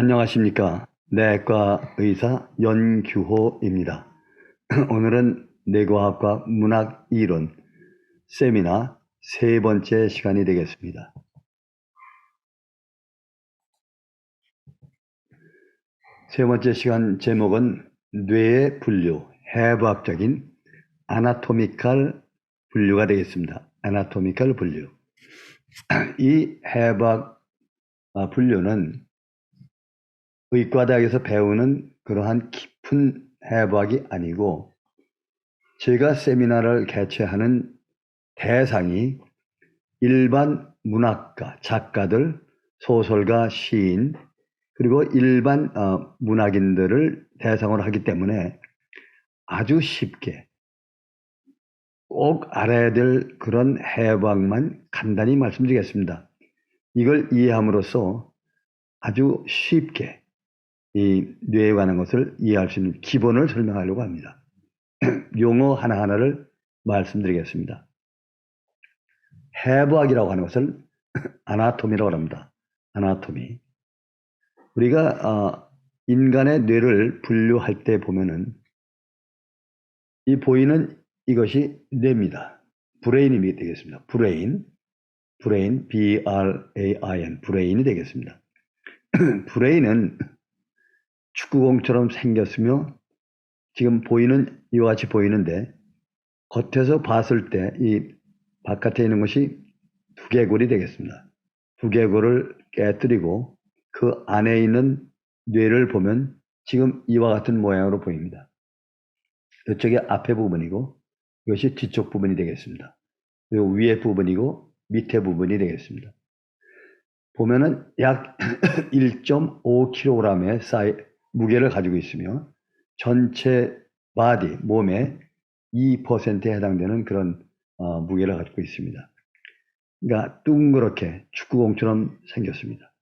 안녕하십니까. 내과 의사 연규호입니다. 오늘은 뇌과학과 문학 이론 세미나 세 번째 시간이 되겠습니다. 세 번째 시간 제목은 뇌의 분류, 해부학적인 아나토미컬 분류가 되겠습니다. 아나토미컬 분류. 이 해부학 분류는 의과대학에서 배우는 그러한 깊은 해부학이 아니고 제가 세미나를 개최하는 대상이 일반 문학가, 작가들, 소설가, 시인, 그리고 일반 문학인들을 대상으로 하기 때문에 아주 쉽게 꼭 알아야 될 그런 해부학만 간단히 말씀드리겠습니다. 이걸 이해함으로써 아주 쉽게 이 뇌에 관한 것을 이해할 수 있는 기본을 설명하려고 합니다. 용어 하나하나를 말씀드리겠습니다. 해부학이라고 하는 것을 아나토미라고 합니다. 아나토미. 우리가 인간의 뇌를 분류할 때 보면은 이 보이는 이것이 뇌입니다. 브레인이 되겠습니다. 브레인, B-R-A-I-N, 브레인이 되겠습니다. 브레인은 축구공처럼 생겼으며 지금 보이는 이와 같이 보이는데 겉에서 봤을 때 이 바깥에 있는 것이 두개골이 되겠습니다. 두개골을 깨뜨리고 그 안에 있는 뇌를 보면 지금 이와 같은 모양으로 보입니다. 이쪽이 앞에 부분이고 이것이 뒤쪽 부분이 되겠습니다. 그리고 위에 부분이고 밑에 부분이 되겠습니다. 보면은 약 1.5kg의 무게를 가지고 있으며 전체 바디, 몸의 2%에 해당되는 그런 무게를 가지고 있습니다. 그러니까 둥그렇게 축구공처럼 생겼습니다.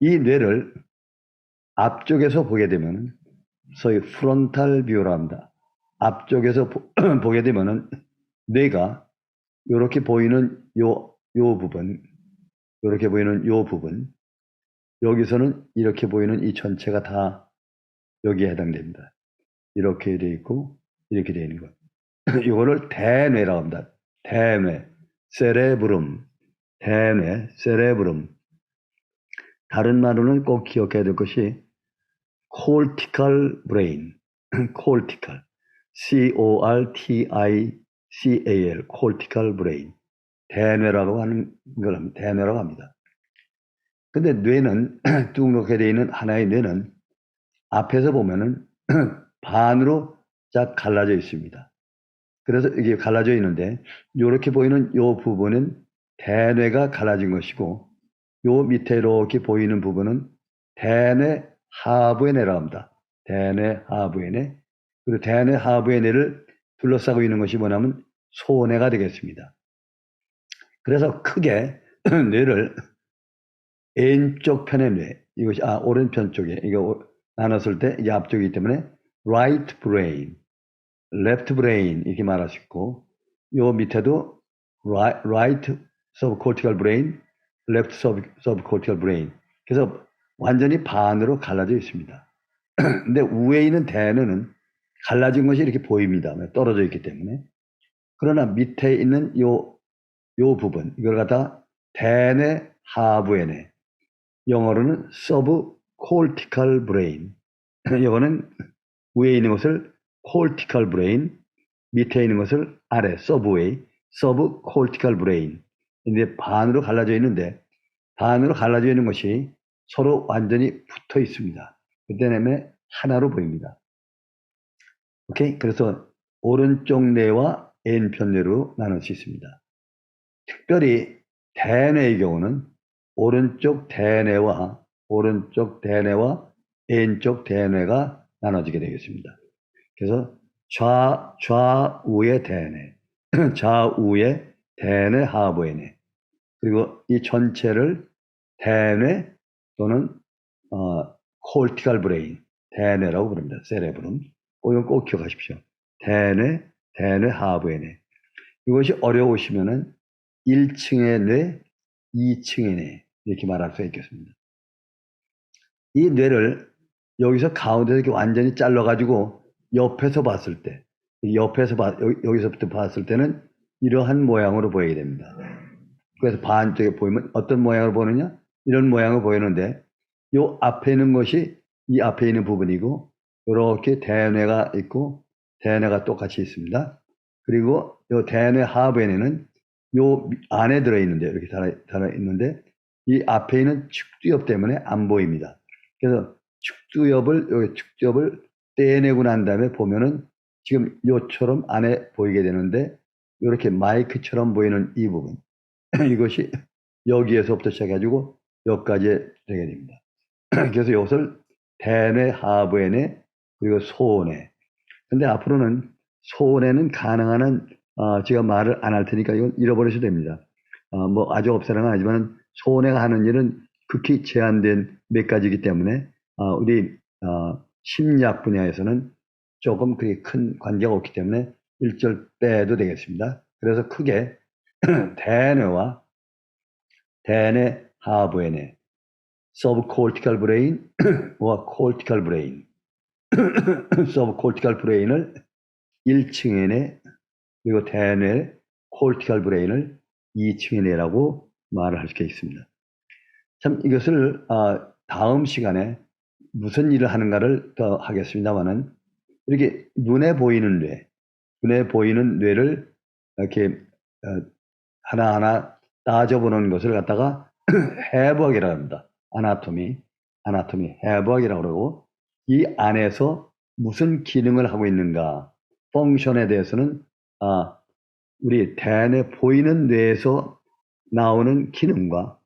이 뇌를 앞쪽에서 보게 되면 소위 프론탈 뷰라고 합니다. 앞쪽에서 보게 되면은 뇌가 이렇게 보이는 요 부분, 이렇게 보이는 요 부분, 여기서는 이렇게 보이는 이 전체가 다 여기에 해당됩니다. 이렇게 되어 있고 이렇게 되어 있는 것. 이거를 대뇌라고 합니다. 대뇌, 세레브름, 대뇌, 세레브름. 다른 말로는 꼭 기억해야 될 것이 cortical brain, cortical, C-O-R-T-I-C-A-L, cortical brain. 대뇌라고 하는 걸 합니다. 대뇌라고 합니다. 근데 뇌는 둥그렇게 되어 있는 하나의 뇌는 앞에서 보면은 반으로 쫙 갈라져 있습니다. 그래서 이게 갈라져 있는데 이렇게 보이는 이 부분은 대뇌가 갈라진 것이고 요 밑에 이렇게 보이는 부분은 대뇌 하부의 뇌라고 합니다. 대뇌 하부의 뇌. 그리고 대뇌 하부의 뇌를 둘러싸고 있는 것이 뭐냐면 소뇌가 되겠습니다. 그래서 크게 뇌를 왼쪽 편의 뇌, 이것이 오른편 쪽에 이거 나눴을 때 이게 앞쪽이기 때문에 right brain, left brain 이렇게 말할 수 있고 요 밑에도 right subcortical brain, left subcortical brain. 그래서 완전히 반으로 갈라져 있습니다. 근데 위에 있는 대뇌는 갈라진 것이 이렇게 보입니다. 떨어져 있기 때문에. 그러나 밑에 있는 요 부분, 이걸 갖다 대뇌 하부의 뇌, 영어로는 subcortical brain. 이거는 위에 있는 것을 cortical brain, 밑에 있는 것을 아래 subcortical brain. 근데 반으로 갈라져 있는데 반으로 갈라져 있는 것이 서로 완전히 붙어 있습니다. 그 때문에 하나로 보입니다. 오케이? 그래서 오른쪽 뇌와 왼편 뇌로 나눌 수 있습니다. 특별히 대뇌의 경우는 오른쪽 대뇌와 왼쪽 대뇌가 나눠지게 되겠습니다. 그래서 좌우의 대뇌, 좌우의 대뇌 하부의 뇌, 그리고 이 전체를 대뇌 또는 cortical brain, 대뇌라고 부릅니다. 세레브름. 이건 꼭 기억하십시오. 대뇌 하부의 뇌. 이것이 어려우시면은 1층의 뇌, 2층의 뇌 이렇게 말할 수 있겠습니다. 이 뇌를 여기서 가운데서 이렇게 완전히 잘라가지고 옆에서 봤을 때, 여기서부터 봤을 때는 이러한 모양으로 보이게 됩니다. 그래서 반쪽에 보이면 어떤 모양으로 보느냐? 이런 모양으로 보이는데, 요 앞에 있는 것이 이 앞에 있는 부분이고, 이렇게 대뇌가 있고, 대뇌가 똑같이 있습니다. 그리고 요 대뇌 하부에는 요 안에 들어있는데, 이렇게 들어있는데, 이 앞에 있는 축두엽 때문에 안 보입니다. 그래서 여기 축두엽을 떼내고 난 다음에 보면은 지금 요처럼 안에 보이게 되는데, 이렇게 마이크처럼 보이는 이 부분. 이것이 여기에서부터 시작해가지고 여기까지 되게 됩니다. 그래서 이것을 대뇌, 하부뇌, 그리고 소뇌. 근데 앞으로는 소뇌는 가능한 한 제가 말을 안 할 테니까 이건 잃어버리셔도 됩니다. 뭐 아주 없애는 건 아니지만 소뇌가 하는 일은 극히 제한된 몇 가지이기 때문에 우리 심리학 분야에서는 조금 그게 큰 관계가 없기 때문에 일절 빼도 되겠습니다. 그래서 크게 대뇌와 대뇌, 하부뇌, 서브코르티컬 브레인과 코르티컬 브레인, 서브코르티컬 브레인을 1층의 뇌, 그리고 대뇌, 코르티컬 브레인을 2층의 뇌라고 말을 할 수 있습니다. 참 이것을 다음 시간에 무슨 일을 하는가를 더 하겠습니다만은 이렇게 눈에 보이는 뇌를 이렇게 하나하나 따져보는 것을 갖다가 해부학이라고 합니다. 아나토미 해부학이라고 그러고, 이 안에서 무슨 기능을 하고 있는가, 펑션에 대해서는 우리 대뇌 보이는 뇌에서 나오는 기능과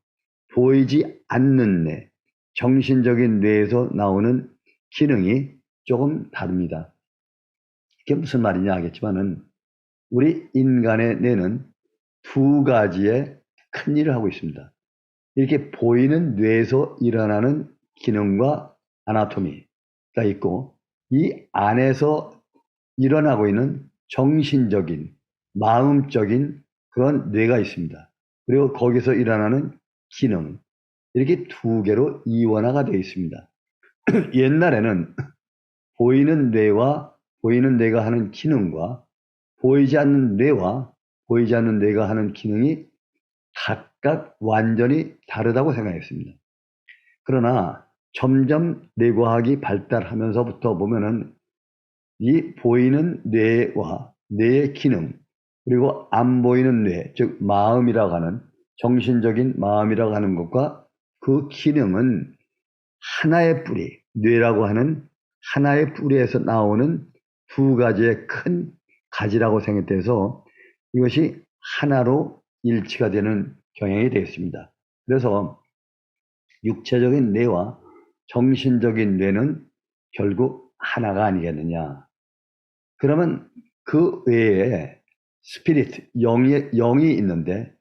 보이지 않는 뇌, 정신적인 뇌에서 나오는 기능이 조금 다릅니다. 이게 무슨 말이냐 하겠지만은 우리 인간의 뇌는 두 가지의 큰 일을 하고 있습니다. 이렇게 보이는 뇌에서 일어나는 기능과 아나토미가 있고, 이 안에서 일어나고 있는 정신적인, 마음적인 그런 뇌가 있습니다. 그리고 거기서 일어나는 기능, 이렇게 두 개로 이원화가 되어 있습니다. 옛날에는 보이는 뇌가 하는 기능과 보이지 않는 뇌가 하는 기능이 각각 완전히 다르다고 생각했습니다. 그러나 점점 뇌과학이 발달하면서부터 보면은 이 보이는 뇌와 뇌의 기능, 그리고 안 보이는 뇌, 즉 마음이라고 하는, 정신적인 마음이라고 하는 것과 그 기능은 하나의 뿌리, 뇌라고 하는 하나의 뿌리에서 나오는 두 가지의 큰 가지라고 생각돼서 이것이 하나로 일치가 되는 경향이 되겠습니다. 그래서 육체적인 뇌와 정신적인 뇌는 결국 하나가 아니겠느냐. 그러면 그 외에 스피릿, 영이 있는데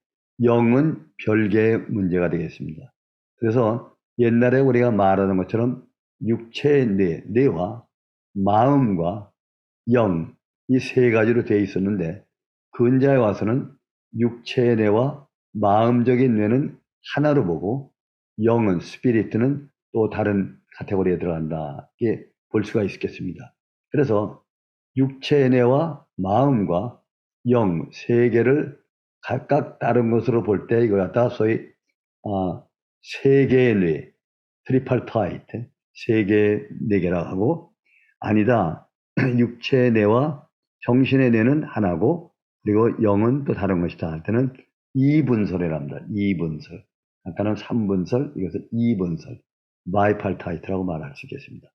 영은 별개의 문제가 되겠습니다. 그래서 옛날에 우리가 말하는 것처럼 육체의 뇌와 마음과 영, 이 세 가지로 되어 있었는데, 근자에 와서는 육체의 뇌와 마음적인 뇌는 하나로 보고 영은, 스피릿은 또 다른 카테고리에 들어간다, 이렇게 볼 수가 있겠습니다. 그래서 육체의 뇌와 마음과 영 세 개를 각각 다른 것으로 볼 때 이걸 갖다 소위 세 개의 뇌, 트리팔타이트, 세 개, 네 개라고 하고, 아니다, 육체의 뇌와 정신의 뇌는 하나고 그리고 영은 또 다른 것이다 할 때는 이분설이랍니다. 이분설. 아까는 3분설, 이것은 2분설, 바이팔타이트라고 말할 수 있겠습니다.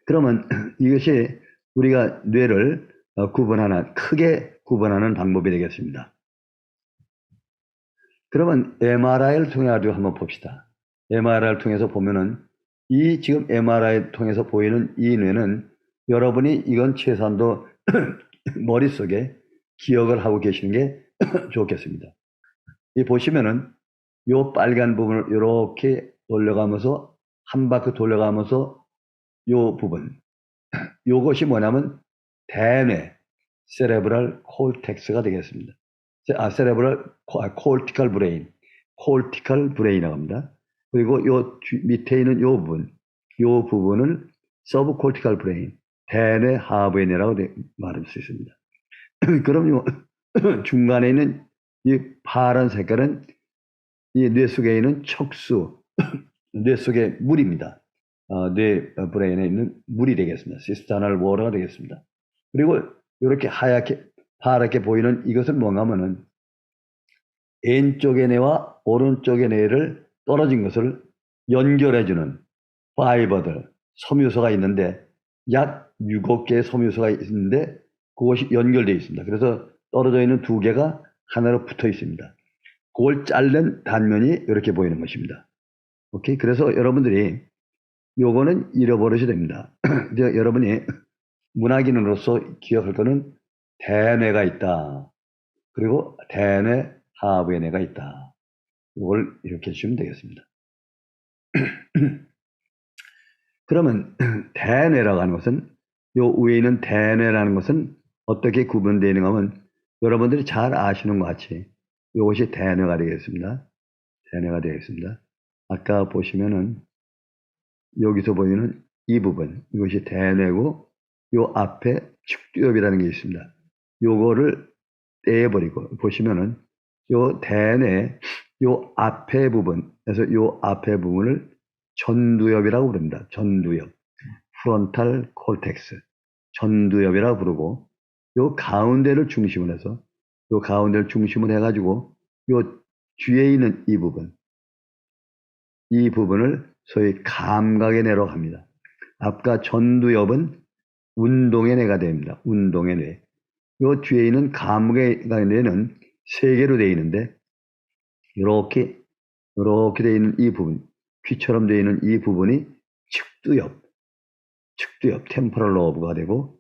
그러면 이것이 우리가 뇌를 크게 구분하는 방법이 되겠습니다. 그러면 MRI를 통해 가지고 한번 봅시다. MRI를 통해서 보면은 이 지금 MRI를 통해서 보이는 이 뇌는 여러분이 이건 최소한도 머릿속에 기억을 하고 계시는 게 좋겠습니다. 이 보시면은 요 빨간 부분을 이렇게 돌려가면서 한 바퀴 돌려가면서 요 부분, 요것이 뭐냐면 대뇌, 세레브럴 콜텍스가 되겠습니다. 세레브럴 콜티컬 브레인이라고 합니다. 그리고 밑에 있는 요 부분을 서브콜티칼 브레인, 대뇌 하부의 뇌라고 말할 수 있습니다. 그럼요, 중간에 있는 이 파란 색깔은 이 뇌 속에 있는 척수, 뇌 속의 물입니다. 뇌 브레인에 있는 물이 되겠습니다. 시스타널 워터가 되겠습니다. 그리고 이렇게 하얗게 파랗게 보이는 이것은 뭔가 하면은 왼쪽의 뇌와 오른쪽의 뇌를 떨어진 것을 연결해주는 파이버들, 섬유소가 있는데 약 6억 개의 섬유소가 있는데 그것이 연결되어 있습니다. 그래서 떨어져 있는 두 개가 하나로 붙어 있습니다. 그걸 자른 단면이 이렇게 보이는 것입니다. 오케이. 그래서 여러분들이 요거는 잃어버리셔도 됩니다. 여러분이 문학인으로서 기억할 거는 대뇌가 있다. 그리고 대뇌 하부의 뇌가 있다. 이걸 이렇게 해주시면 되겠습니다. 그러면 대뇌라고 하는 것은 요 위에 있는 대뇌라는 것은 어떻게 구분되는가 하면 여러분들이 잘 아시는 것 같이 이것이 대뇌가 되겠습니다. 대뇌가 되겠습니다. 아까 보시면은 여기서 보이는 이 부분, 이것이 대뇌고 요 앞에 축두엽이라는 게 있습니다. 요거를 떼버리고 보시면은 요 대뇌 요 앞에 부분에서 요 앞에 부분을 전두엽이라고 부릅니다. 전두엽, 프론탈 콜텍스, 전두엽이라고 부르고 요 가운데를 중심으로 해서 요 가운데를 중심으로 해가지고 요 뒤에 있는 이 부분을 소위 감각의 뇌로 합니다. 아까 전두엽은 운동의 뇌가 됩니다. 운동의 뇌. 요 뒤에 있는 감각의 뇌는 세 개로 되어 있는데 이렇게 되어 있는 이 부분, 귀처럼 되어 있는 이 부분이 측두엽, 템포럴 로브가 되고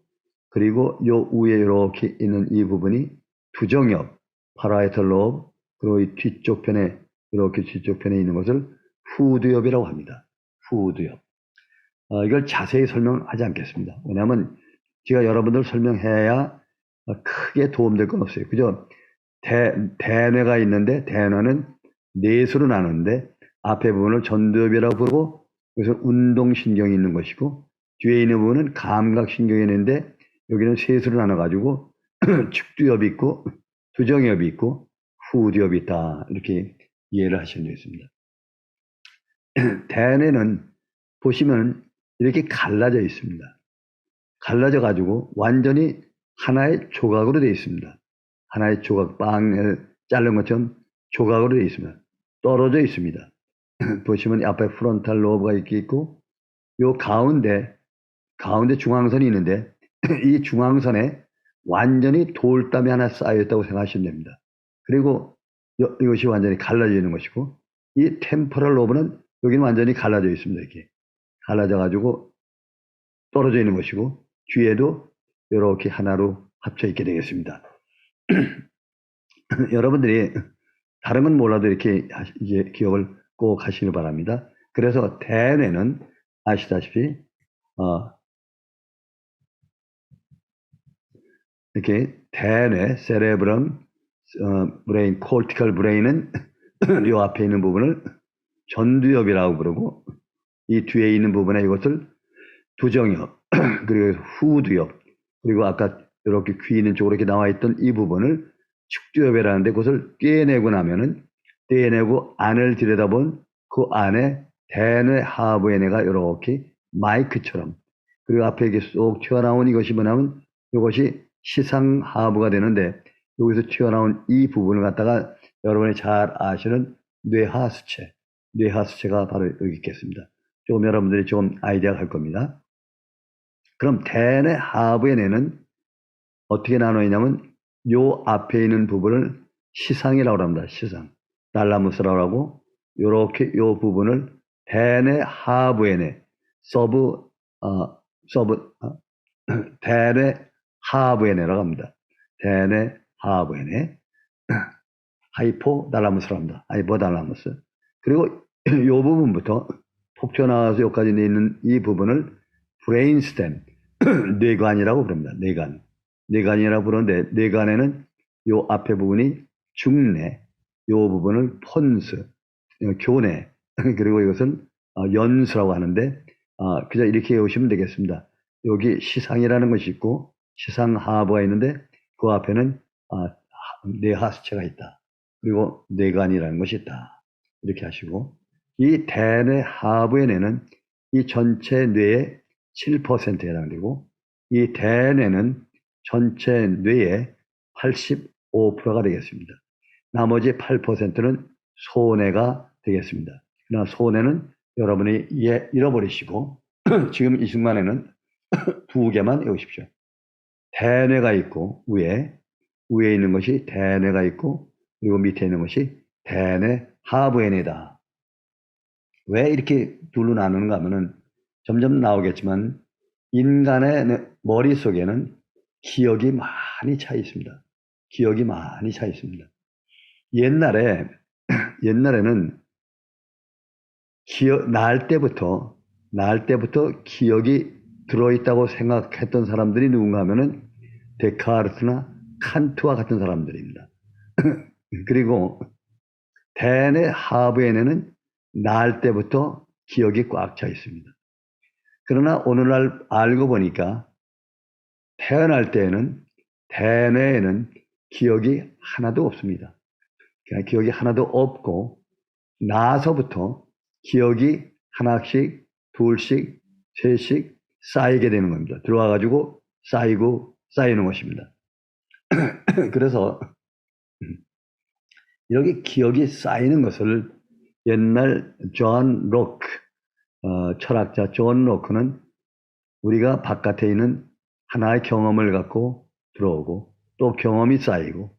그리고 요 위에 이렇게 있는 이 부분이 두정엽, 파라이털 로브, 그리고 이 뒤쪽 편에 이렇게 뒤쪽 편에 있는 것을 후두엽이라고 합니다. 후두엽. 이걸 자세히 설명하지 않겠습니다. 왜냐하면 제가 여러분들 설명해야 크게 도움될 건 없어요. 그죠? 대뇌가 있는데 대뇌는 넷으로 나누는데 앞에 부분을 전두엽이라고 부르고 그래서 운동신경이 있는 것이고 뒤에 있는 부분은 감각신경이 있는데 여기는 셋으로 나눠가지고 측두엽이 있고 두정엽이 있고 후두엽이 있다. 이렇게 이해를 하시면 되겠습니다. 대뇌는 보시면 이렇게 갈라져 있습니다. 갈라져 가지고 완전히 하나의 조각으로 되어 있습니다. 하나의 조각, 빵을 자른 것처럼 조각으로 되어 있습니다. 떨어져 있습니다. 보시면 앞에 프론탈 로브가 이렇게 있고 요 가운데 중앙선이 있는데 이 중앙선에 완전히 돌담이 하나 쌓여있다고 생각하시면 됩니다. 그리고 이것이 완전히 갈라져 있는 것이고 이 템포럴 로브는 여기는 완전히 갈라져 있습니다. 이렇게 갈라져 가지고 떨어져 있는 것이고 뒤에도 이렇게 하나로 합쳐 있게 되겠습니다. 여러분들이 다른 건 몰라도 이렇게 이제 기억을 꼭 하시길 바랍니다. 그래서 대뇌는 아시다시피 이렇게 대뇌, 세레브럼, 브레인, 콜티컬 브레인은 이 앞에 있는 부분을 전두엽이라고 부르고 이 뒤에 있는 부분에 이것을 두정엽, 그리고 후두엽, 그리고 아까 이렇게 귀 있는 쪽으로 이렇게 나와 있던 이 부분을 축두엽이라는데 그것을 떼내고 나면은 떼내고 안을 들여다본 그 안에 대뇌 하부의 뇌가 이렇게 마이크처럼 그리고 앞에 이렇게 쏙 튀어나온 이것이 뭐냐면 이것이 시상 하부가 되는데 여기서 튀어나온 이 부분을 갖다가 여러분이 잘 아시는 뇌하수체가 바로 여기 있겠습니다. 조금 여러분들이 조금 아이디어가 갈 겁니다. 그럼 대뇌 하부의 뇌는 어떻게 나눠 있냐면 요 앞에 있는 부분을 시상이라고 합니다. 시상. 달라무스라고 하고 요렇게 요 부분을 대뇌 하부의 뇌 대뇌 하부의 뇌라고 합니다. 대뇌 하부의 뇌 하이포달라무스라고 합니다. 하이포달라무스. 그리고 요 부분부터 톡 튀어나와서 여기까지 있는 이 부분을 브레인스템 뇌관이라고 부릅니다. 뇌관이라고 부르는데 뇌관에는 요 앞에 부분이 중뇌, 요 부분을 폰스, 교뇌, 그리고 이것은 연수라고 하는데 그냥 이렇게 외우시면 되겠습니다. 여기 시상이라는 것이 있고 시상하부가 있는데 그 앞에는 뇌하수체가 있다. 그리고 뇌관이라는 것이 있다. 이렇게 하시고 이 대뇌 하부의 뇌는 이 전체 뇌의 7%에 해당되고 이 대뇌는 전체 뇌의 85%가 되겠습니다. 나머지 8%는 소뇌가 되겠습니다. 그러나 소뇌는 여러분이 잃어버리시고 지금 이 순간에는 두 개만 외우십시오. 대뇌가 있고 위에 있는 것이 대뇌가 있고 그리고 밑에 있는 것이 대뇌 하부의 뇌다. 왜 이렇게 둘로 나누는가 하면은 점점 나오겠지만 인간의 머릿속에는 기억이 많이 차 있습니다. 기억이 많이 차 있습니다. 옛날에는 낳을 때부터 기억이 들어있다고 생각했던 사람들이 누군가 하면은 데카르트나 칸트와 같은 사람들입니다. 그리고 대뇌 하부에는 낳을 때부터 기억이 꽉 차 있습니다. 그러나 오늘날 알고 보니까 태어날 때에는 대뇌에는 기억이 하나도 없습니다. 그러니까 기억이 하나도 없고 나서부터 기억이 하나씩, 둘씩, 셋씩 쌓이게 되는 겁니다. 들어와가지고 쌓이고 쌓이는 것입니다. 그래서 이렇게 기억이 쌓이는 것을 옛날 존 로크, 철학자 존 로크는 우리가 바깥에 있는 하나의 경험을 갖고 들어오고 또 경험이 쌓이고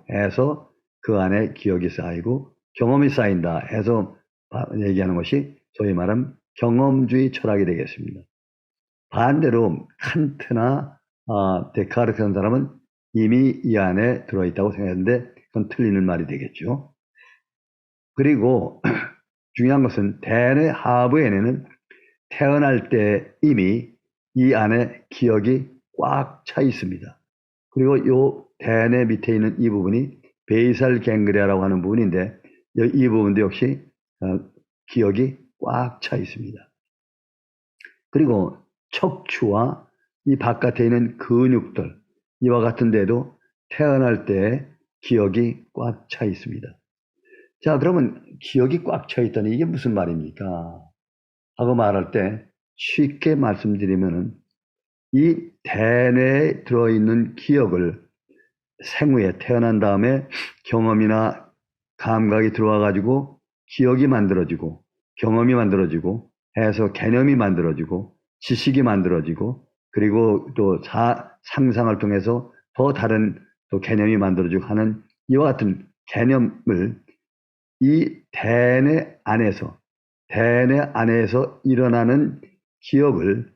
해서 그 안에 기억이 쌓이고 경험이 쌓인다 해서 얘기하는 것이 소위 말하는 경험주의 철학이 되겠습니다. 반대로 칸트나 데카르트 같은 사람은 이미 이 안에 들어있다고 생각했는데 그건 틀리는 말이 되겠죠. 그리고 중요한 것은 대뇌 하부에는 태어날 때 이미 이 안에 기억이 꽉 차 있습니다. 그리고 이 대뇌 밑에 있는 이 부분이 베이살 갱그리아라고 하는 부분인데 이 부분도 역시 기억이 꽉 차 있습니다. 그리고 척추와 이 바깥에 있는 근육들 이와 같은 데도 태어날 때 기억이 꽉 차 있습니다. 자, 그러면 기억이 꽉 차 있다니 이게 무슨 말입니까? 하고 말할 때 쉽게 말씀드리면은 이 대뇌에 들어있는 기억을 생후에 태어난 다음에 경험이나 감각이 들어와가지고 기억이 만들어지고 경험이 만들어지고 해서 개념이 만들어지고 지식이 만들어지고 그리고 또 상상을 통해서 더 다른 또 개념이 만들어지고 하는 이와 같은 개념을 이 대뇌 안에서 일어나는 기억을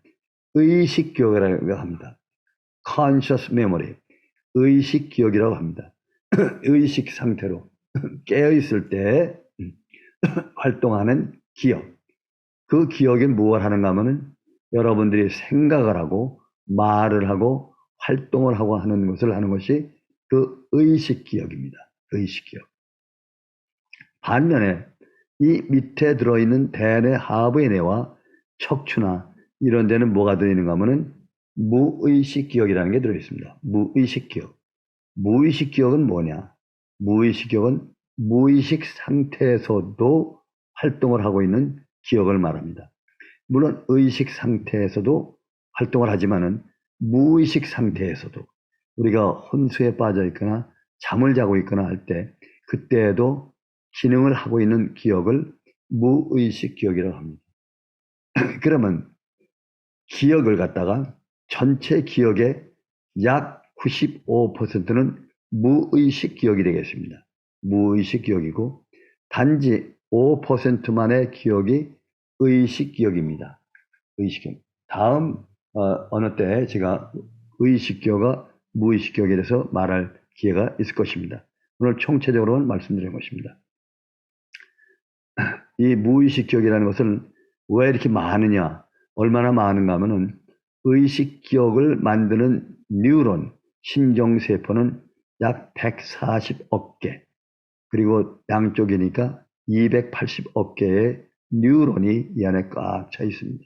의식기억이라고 합니다. conscious memory, 의식기억이라고 합니다. 의식 상태로 깨어있을 때 활동하는 기억. 그 기억이 무엇을 하는가 하면은 여러분들이 생각을 하고 말을 하고 활동을 하고 하는 것을 하는 것이 그 의식기억입니다. 의식기억. 반면에 이 밑에 들어있는 대뇌 하부의 뇌와 척추나 이런 데는 뭐가 들어있는가 하면은 무의식기억이라는 게 들어있습니다. 무의식기억. 무의식기억은 뭐냐? 무의식기억은 무의식 상태에서도 활동을 하고 있는 기억을 말합니다. 물론 의식 상태에서도 활동을 하지만은 무의식 상태에서도 우리가 혼수에 빠져 있거나 잠을 자고 있거나 할 때 그때에도 기능을 하고 있는 기억을 무의식 기억이라고 합니다. 그러면 기억을 갖다가 전체 기억의 약 95%는 무의식 기억이 되겠습니다. 무의식 기억이고 단지 5%만의 기억이 의식 기억입니다. 의식 기억. 다음 어느 때 제가 의식 기억과 무의식 기억에 대해서 말할 기회가 있을 것입니다. 오늘 총체적으로는 말씀드린 것입니다. 이 무의식 기억이라는 것은 왜 이렇게 많으냐, 얼마나 많은가 하면은 의식 기억을 만드는 뉴런, 신경세포는 약 140억 개, 그리고 양쪽이니까 280억 개의 뉴런이 이 안에 꽉 차 있습니다.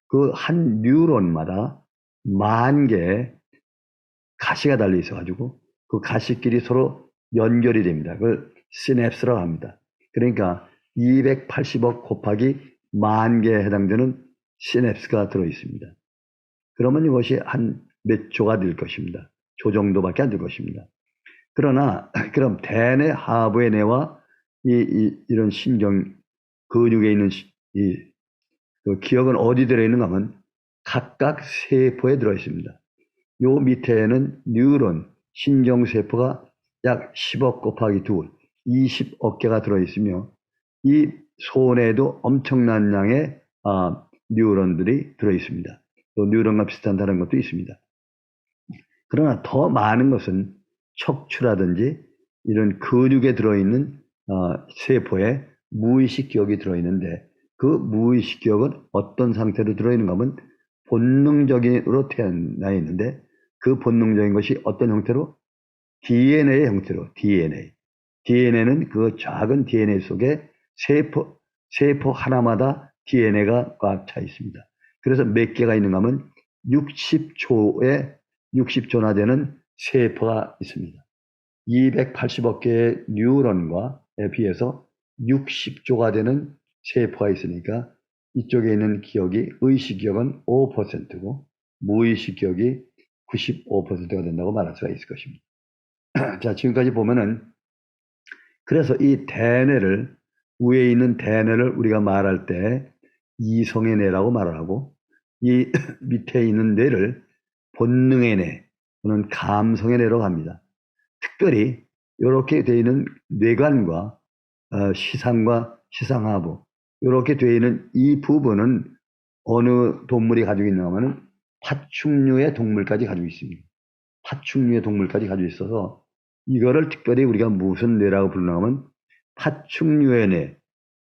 그 한 뉴런마다 10,000개의 가시가 달려 있어가지고 그 가시끼리 서로 연결이 됩니다. 그걸 시냅스라고 합니다. 그러니까 280억 곱하기 10,000개에 해당되는 시냅스가 들어 있습니다. 그러면 이것이 한 몇 조가 될 것입니다. 조 정도밖에 안 될 것입니다. 그러나 그럼 대뇌, 하부의 뇌와 이런 신경 근육에 있는 그 기억은 어디 들어있는가 하면 각각 세포에 들어 있습니다. 요 밑에는 뉴런, 신경세포가 약 10억 곱하기 2, 20억 개가 들어있으며 이 손에도 엄청난 양의 뉴런들이 들어있습니다. 또 뉴런과 비슷한 다른 것도 있습니다. 그러나 더 많은 것은 척추라든지 이런 근육에 들어있는 세포에 무의식 기억이 들어있는데 그 무의식 기억은 어떤 상태로 들어있는가 하면 본능적으로 태어나 있는데 그 본능적인 것이 어떤 형태로? DNA의 형태로 DNA. DNA는 그 작은 DNA 속에 세포 하나마다 DNA가 꽉 차 있습니다. 그래서 몇 개가 있는가 하면 60조나 되는 세포가 있습니다. 280억 개의 뉴런과에 비해서 60조가 되는 세포가 있으니까 이쪽에 있는 기억이 의식 기억은 5%고 무의식 기억이 95%가 된다고 말할 수가 있을 것입니다. 자, 지금까지 보면은 그래서 이 대뇌를 위에 있는 대뇌를 우리가 말할 때 이성의 뇌라고 말을 하고 이 밑에 있는 뇌를 본능의 뇌 또는 감성의 뇌라고 합니다. 특별히 이렇게 되어 있는 뇌관과 시상과 시상하부 이렇게 되어 있는 이 부분은 어느 동물이 가지고 있는가 하면 파충류의 동물까지 가지고 있습니다. 파충류의 동물까지 가지고 있어서 이거를 특별히 우리가 무슨 뇌라고 부르나 하면 파충류의 뇌,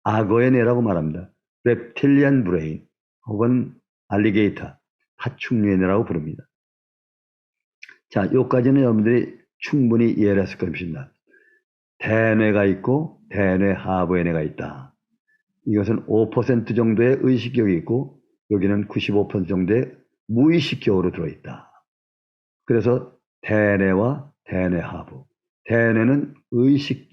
악어의 뇌라고 말합니다. reptilian brain 혹은 알리게이터, 파충류의 뇌라고 부릅니다. 자, 여기까지는 여러분들이 충분히 이해를 했을 것입니다. 대뇌가 있고 대뇌 하부의 뇌가 있다. 이것은 5% 정도의 의식기억이 있고 여기는 95% 정도의 무의식기억으로 들어있다. 그래서 대뇌와 대뇌 하부. 대뇌는 의식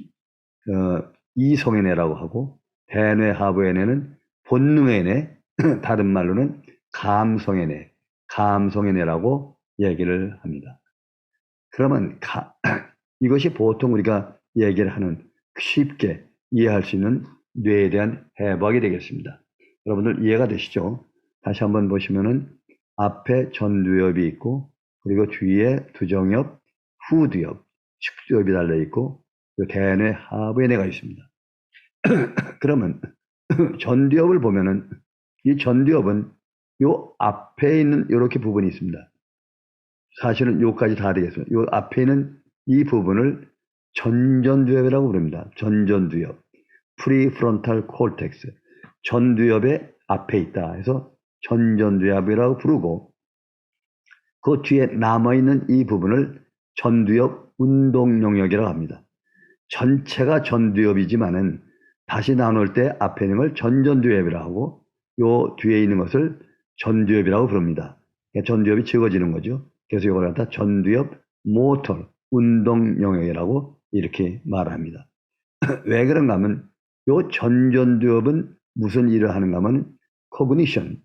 이성의 뇌라고 하고 대뇌 하부의 뇌는 본능의 뇌, 다른 말로는 감성의 뇌, 감성의 뇌라고 얘기를 합니다. 그러면 이것이 보통 우리가 얘기를 하는 쉽게 이해할 수 있는 뇌에 대한 해부학이 되겠습니다. 여러분들 이해가 되시죠? 다시 한번 보시면은 앞에 전두엽이 있고 그리고 뒤에 두정엽, 후두엽, 측두엽이 달려있고 대뇌 하부의 뇌가 있습니다. 그러면 전두엽을 보면은 이 전두엽은 요 앞에 있는 이렇게 부분이 있습니다. 사실은 요까지 다 되겠습니다. 요 앞에 있는 이 부분을 전전두엽이라고 부릅니다. 전전두엽, 프리프론탈 콜텍스, 전두엽의 앞에 있다 해서 전전두엽이라고 부르고 그 뒤에 남아있는 이 부분을 전두엽 운동 영역이라고 합니다. 전체가 전두엽이지만은 다시 나눌 때 앞에 있는 걸 전전두엽이라고 하고 요 뒤에 있는 것을 전두엽이라고 부릅니다. 전두엽이 적어지는 거죠. 그래서 이걸 갖다 전두엽 모터 운동 영역이라고 이렇게 말합니다. 왜 그런가 하면 요 전전두엽은 무슨 일을 하는가 하면 코그니션,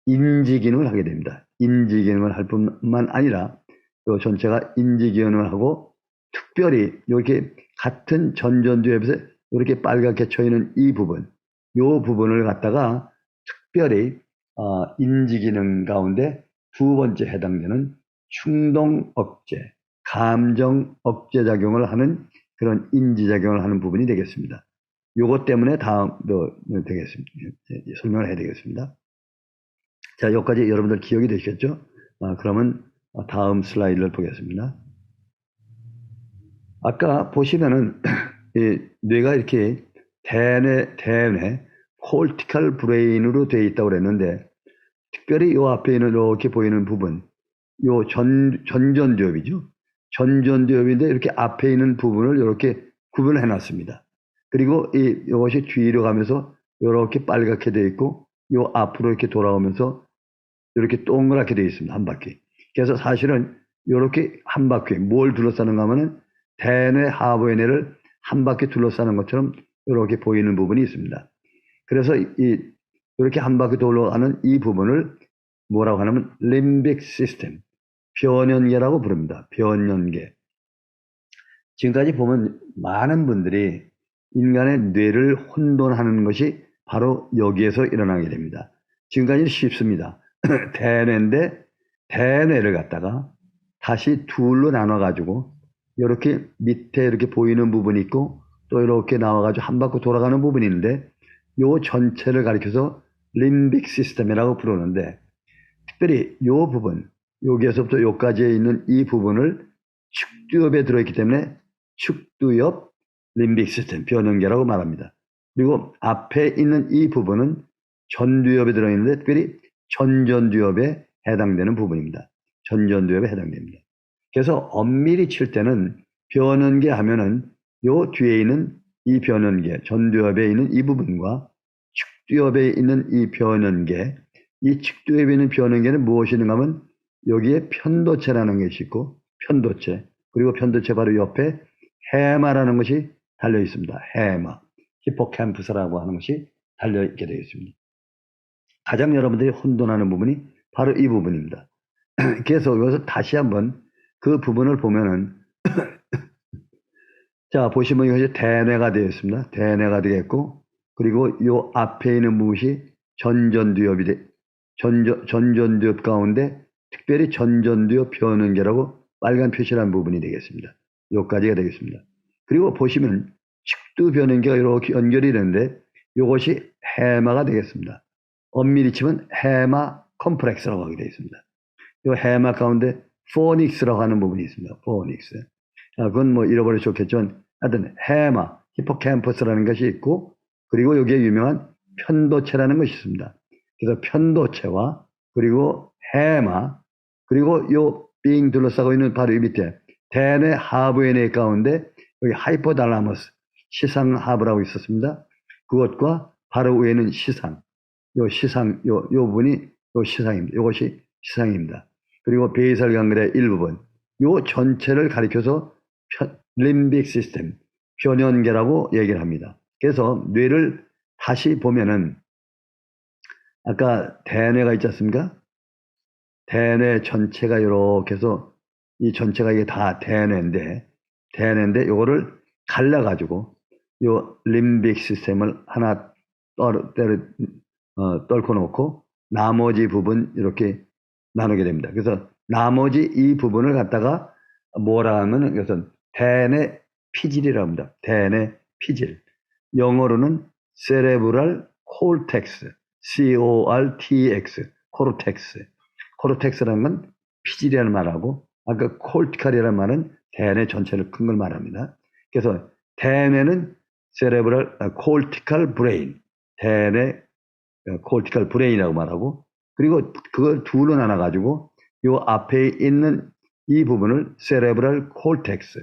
인지 기능을 하게 됩니다. 인지 기능을 할 뿐만 아니라 요 전체가 인지 기능을 하고 특별히 이렇게 같은 전전두엽에서 이렇게 빨갛게 쳐있는 이 부분, 요 부분을 갖다가 특별히 인지 기능 가운데 두 번째 해당되는 충동 억제, 감정 억제 작용을 하는 그런 인지 작용을 하는 부분이 되겠습니다. 요것 때문에 다음도 되겠습니다. 설명을 해야 되겠습니다. 자, 여기까지 여러분들 기억이 되시겠죠? 그러면 다음 슬라이드를 보겠습니다. 아까 보시면은 뇌가 이렇게 대뇌, 콜티칼 브레인으로 되어 있다고 그랬는데 특별히 요 앞에 있는 이렇게 보이는 부분, 요 전전두엽이죠. 전전두엽인데 이렇게 앞에 있는 부분을 이렇게 구분해 놨습니다. 그리고 이것이 뒤로 가면서 이렇게 빨갛게 되어 있고 요 앞으로 이렇게 돌아오면서 이렇게 동그랗게 되어 있습니다. 한 바퀴. 그래서 사실은 이렇게 한 바퀴 뭘 둘러싸는가 하면은 대뇌 하부뇌를 한 바퀴 둘러싸는 것처럼 이렇게 보이는 부분이 있습니다. 그래서 이렇게 한 바퀴 돌아가는 이 부분을 뭐라고 하냐면 림빅 시스템, 변연계라고 부릅니다. 변연계. 지금까지 보면 많은 분들이 인간의 뇌를 혼돈하는 것이 바로 여기에서 일어나게 됩니다. 지금까지는 쉽습니다. 대뇌인데 대뇌를 갖다가 다시 둘로 나눠가지고 이렇게 밑에 이렇게 보이는 부분이 있고 또 이렇게 나와가지고 한 바퀴 돌아가는 부분이 있는데 요 전체를 가리켜서 림빅 시스템이라고 부르는데 특별히 요 부분 여기에서부터 여기까지에 있는 이 부분을 측두엽에 들어있기 때문에 측두엽 림빅 시스템 변연계라고 말합니다. 그리고 앞에 있는 이 부분은 전두엽에 들어있는데 특별히 전전두엽에 해당되는 부분입니다. 전전두엽에 해당됩니다. 그래서 엄밀히 칠 때는 변연계 하면은 요 뒤에 있는 이 변연계, 전두엽에 있는 이 부분과 측두엽에 있는 이 변연계, 이 측두엽에 있는 변연계는 무엇이는가 하면 여기에 편도체라는 것이 있고 편도체, 그리고 편도체 바로 옆에 해마라는 것이 달려 있습니다. 해마, 히포캠프스라고 하는 것이 달려 있게 되어 있습니다. 가장 여러분들이 혼돈하는 부분이 바로 이 부분입니다. 그래서 여기서 다시 한번 그 부분을 보면은 자 보시면 이것이 대뇌가 되어 있습니다. 대뇌가 되겠고 그리고 요 앞에 있는 부분이 전전두엽이 전전두엽 가운데 특별히 전전두엽 변연계라고 빨간 표시한 부분이 되겠습니다. 요까지가 되겠습니다. 그리고 보시면 측두 변연계가 이렇게 연결이 되는데 이것이 해마가 되겠습니다. 엄밀히 치면 해마 컴플렉스라고 하게 되어 있습니다. 이 해마 가운데 포닉스라고 하는 부분이 있습니다. 포닉스. 그건 뭐 잃어버려 좋겠지만 하여튼 해마, 히포캠퍼스라는 것이 있고 그리고 여기에 유명한 편도체라는 것이 있습니다. 그래서 편도체와 그리고 해마 그리고 요 빙 둘러싸고 있는 바로 이 밑에 대뇌 하부뇌 가운데 여기 하이포달라머스 시상하부라고 있었습니다. 그것과 바로 위에는 시상, 요 부분이 요 시상입니다. 요것이 시상입니다. 그리고 베이설 강글의 일부분, 요 전체를 가리켜서 림빅 시스템, 변연계라고 얘기를 합니다. 그래서 뇌를 다시 보면은 아까 대뇌가 있지 않습니까? 대뇌 전체가 이렇게 해서 이 전체가 이게 다 대뇌인데 요거를 갈라가지고 요 림빅 시스템을 하나 떨고 놓고 나머지 부분 이렇게 나누게 됩니다. 그래서 나머지 이 부분을 갖다가 뭐라 하면 이것은 대뇌 피질이라고 합니다. 대뇌 피질. 영어로는 cerebral cortex, C-O-R-T-X, 코르텍스. 코르텍스라는 건 피질이라는 말하고 아까 콜티칼이라는 말은 대뇌 전체를 큰 걸 말합니다. 그래서 대뇌는 cerebral cortical brain, 대뇌 cortical brain이라고 말하고 그리고 그걸 둘로 나눠 가지고 요 앞에 있는 이 부분을 cerebral cortex,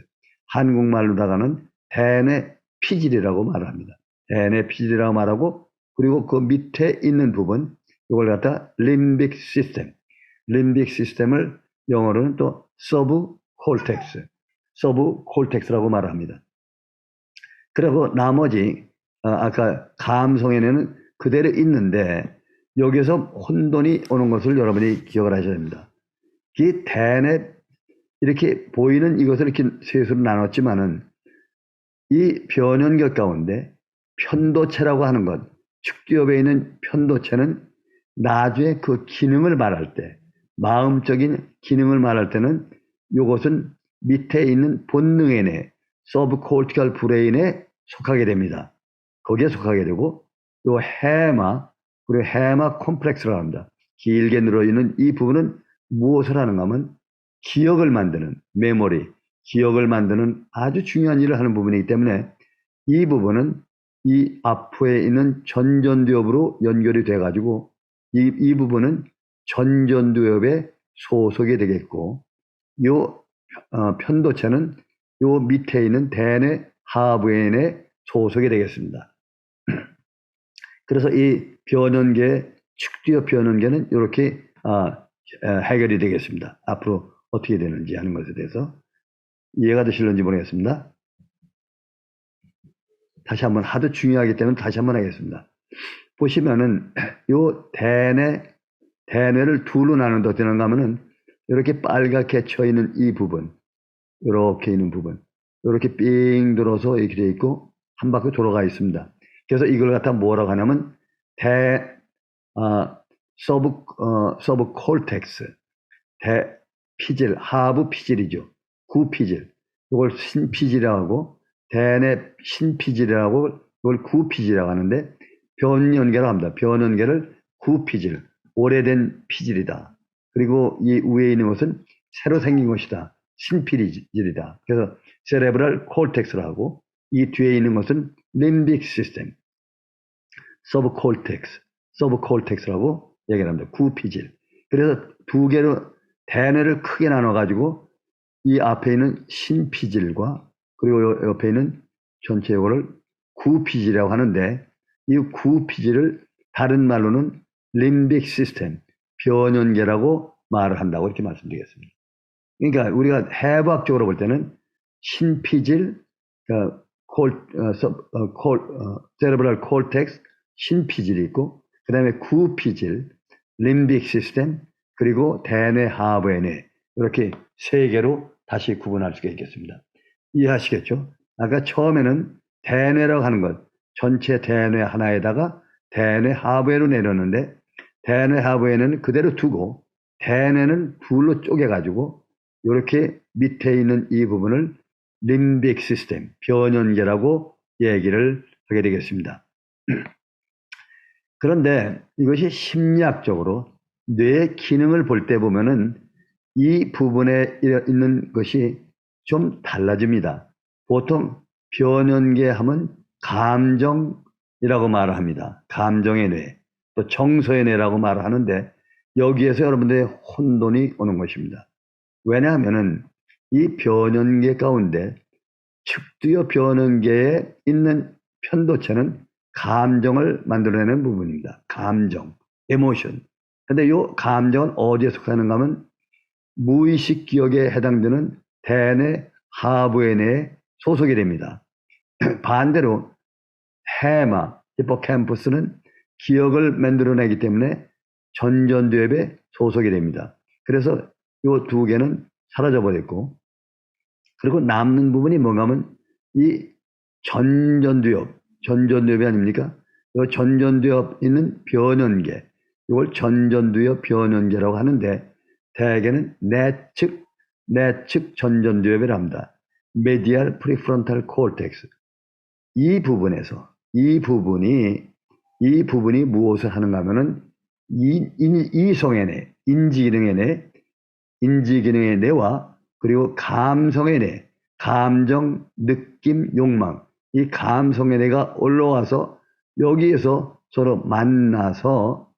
한국말로다가는 대뇌 피질이라고 말합니다. 대뇌 피질이라고 말하고 그리고 그 밑에 있는 부분 이걸 갖다 림빅 시스템, 림빅 시스템을 영어로는 또 서브 콜텍스, 서브 콜텍스라고 말합니다. 그리고 나머지 아까 감성에는 그대로 있는데 여기서 혼돈이 오는 것을 여러분이 기억을 하셔야 됩니다. 이 대뇌 이렇게 보이는 이것을 이렇게 셋으로 나눴지만은 이 변연계 가운데 편도체라고 하는 것, 측두엽에 있는 편도체는 나중에 그 기능을 말할 때, 마음적인 기능을 말할 때는 이것은 밑에 있는 본능에 내, 서브코르티컬 브레인에 속하게 됩니다. 거기에 속하게 되고 요 해마, 그리고 해마 콤플렉스라고 합니다. 길게 늘어있는 이 부분은 무엇을 하는가 하면 기억을 만드는 메모리, 기억을 만드는 아주 중요한 일을 하는 부분이기 때문에 이 부분은 이 앞에 있는 전전두엽으로 연결이 돼가지고 이 부분은 전전두엽에 소속이 되겠고 요 편도체는 요 밑에 있는 대뇌 하부에 소속이 되겠습니다. 그래서 이 변연계, 축두엽 변연계는 이렇게 해결이 되겠습니다. 앞으로 어떻게 되는지 하는 것에 대해서 이해가 되실는지 모르겠습니다. 다시 한번 하도 중요하기 때문에 다시 한번 하겠습니다. 보시면은 요 대뇌를 둘로 나눈다 어떻게 하는가 하면은 이렇게 빨갛게 쳐 있는 이 부분, 이렇게 있는 부분, 이렇게 삥 돌아서 이렇게 되어 있고 한 바퀴 돌아가 있습니다. 그래서 이걸 갖다 뭐라고 하냐면 서브 콜텍스, 피질, 하부 피질이죠. 구피질. 이걸 신피질이라고 하고 대뇌 신피질이라고 이걸 구피질이라고 하는데 변연계라고 합니다. 변연계를 구피질, 오래된 피질이다. 그리고 이 위에 있는 것은 새로 생긴 것이다. 신피질이다. 그래서 세레브럴 콜텍스라고 하고 이 뒤에 있는 것은 림빅 시스템, 서브콜텍스라고 얘기를 합니다. 구피질. 그래서 두 개로 대뇌를 크게 나눠가지고 이 앞에 있는 신피질과 그리고 옆에 있는 전체 요거를 구피질이라고 하는데 이 구피질을 다른 말로는 림빅 시스템, 변연계라고 말을 한다고 이렇게 말씀드리겠습니다. 그러니까 우리가 해부학적으로 볼 때는 신피질, 세레브럴 콜텍스, 신피질이 있고 그 다음에 구피질, 림빅 시스템, 그리고 대뇌, 하부의 뇌 이렇게 세 개로 다시 구분할 수가 있겠습니다. 이해하시겠죠? 아까 처음에는 대뇌라고 하는 것, 전체 대뇌 하나에다가 대뇌 하부에로 내렸는데 대뇌 하부에는 그대로 두고 대뇌는 둘로 쪼개가지고 이렇게 밑에 있는 이 부분을 림빅 시스템, 변연계라고 얘기를 하게 되겠습니다. 그런데 이것이 심리학적으로 뇌의 기능을 볼 때 보면은 이 부분에 있는 것이 좀 달라집니다. 보통 변연계 하면 감정이라고 말을 합니다. 감정의 뇌, 또 정서의 뇌라고 말을 하는데 여기에서 여러분들의 혼돈이 오는 것입니다. 왜냐하면은 이 변연계 가운데 측두엽 변연계에 있는 편도체는 감정을 만들어내는 부분입니다. 감정, 에모션. 근데 이 감정은 어디에 속하는가 하면 무의식 기억에 해당되는 대뇌, 하부의 뇌에 소속이 됩니다. 반대로 해마, 히포캠퍼스는 기억을 만들어내기 때문에 전전두엽에 소속이 됩니다. 그래서 이 두 개는 사라져 버렸고 그리고 남는 부분이 뭔가 하면 이 전전두엽이 아닙니까? 이 전전두엽 있는 변연계, 이걸 전전두엽 변연계라고 하는데 대개는 내측 전전두엽이라 합니다. 메디알 프리프론탈 코르텍스. 이 부분이 무엇을 하는가 하면은 이성의 뇌, 인지기능의 뇌와 그리고 감성의 뇌, 감정, 느낌, 욕망, 이 감성의 뇌가 올라와서 여기에서 서로 만나서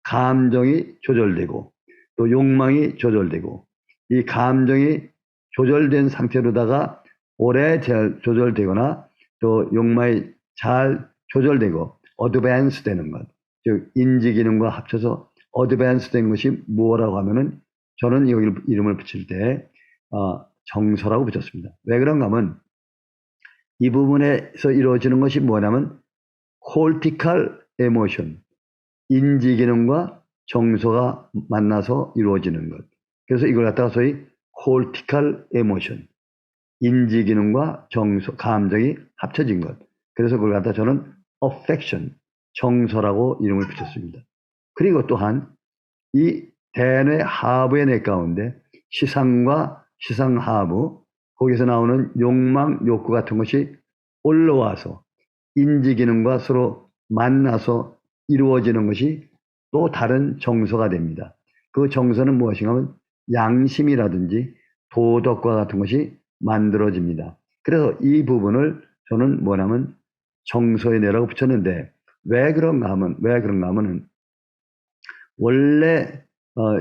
감정이 조절되고 또 욕망이 조절되고 이 감정이 조절된 상태로다가 오래 조절되거나 또 욕망이 잘 조절되고 어드밴스 되는 것, 즉 인지기능과 합쳐서 어드밴스 된 것이 뭐라고 하면은 저는 여기 이름을 붙일 때 정서라고 붙였습니다. 왜 그런가 하면 이 부분에서 이루어지는 것이 뭐냐면 콜티칼 에모션, 인지기능과 정서가 만나서 이루어지는 것. 그래서 이걸 갖다가 소위 콜티칼 에모션, 인지기능과 정서, 감정이 합쳐진 것. 그래서 그걸 갖다 저는 affection, 정서라고 이름을 붙였습니다. 그리고 또한 이 대뇌 하부의 뇌 가운데 시상과 시상하부, 거기서 나오는 욕망, 욕구 같은 것이 올라와서 인지기능과 서로 만나서 이루어지는 것이 또 다른 정서가 됩니다. 그 정서는 무엇인가 하면 양심이라든지 도덕과 같은 것이 만들어집니다. 그래서 이 부분을 저는 뭐냐면 정서의 뇌라고 붙였는데 왜 그런가 하면은 원래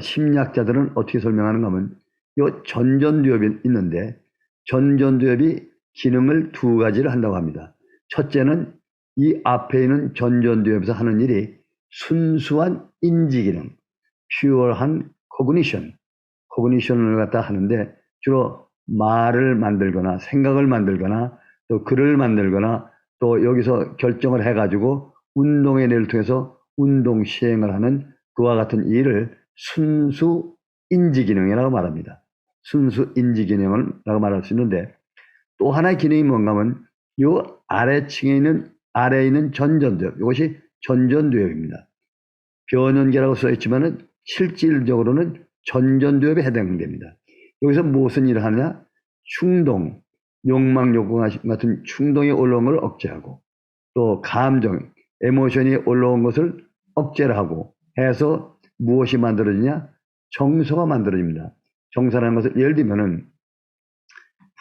심리학자들은 어떻게 설명하는가 하면 이 전전두엽이 있는데 전전두엽이 기능을 두 가지를 한다고 합니다. 첫째는 이 앞에 있는 전전두엽에서 하는 일이 순수한 인지 기능, 퓨어한 코그니션을 갖다 하는데 주로 말을 만들거나 생각을 만들거나 또 글을 만들거나 또 여기서 결정을 해가지고 운동의 뇌를 통해서 운동 시행을 하는 그와 같은 일을 순수 인지 기능이라고 말합니다. 순수 인지 기능이라고 말할 수 있는데 또 하나의 기능이 뭔가 하면 이 아래에 있는 전전두엽, 이것이 전전두엽입니다. 변연계라고 써 있지만은 실질적으로는 전전두엽에 해당됩니다. 여기서 무슨 일을 하느냐? 충동, 욕망, 욕구 같은 충동이 올라온 걸 억제하고 또 감정, 에모션이 올라온 것을 억제를 하고 해서 무엇이 만들어지냐? 정서가 만들어집니다. 정서라는 것을 예를 들면은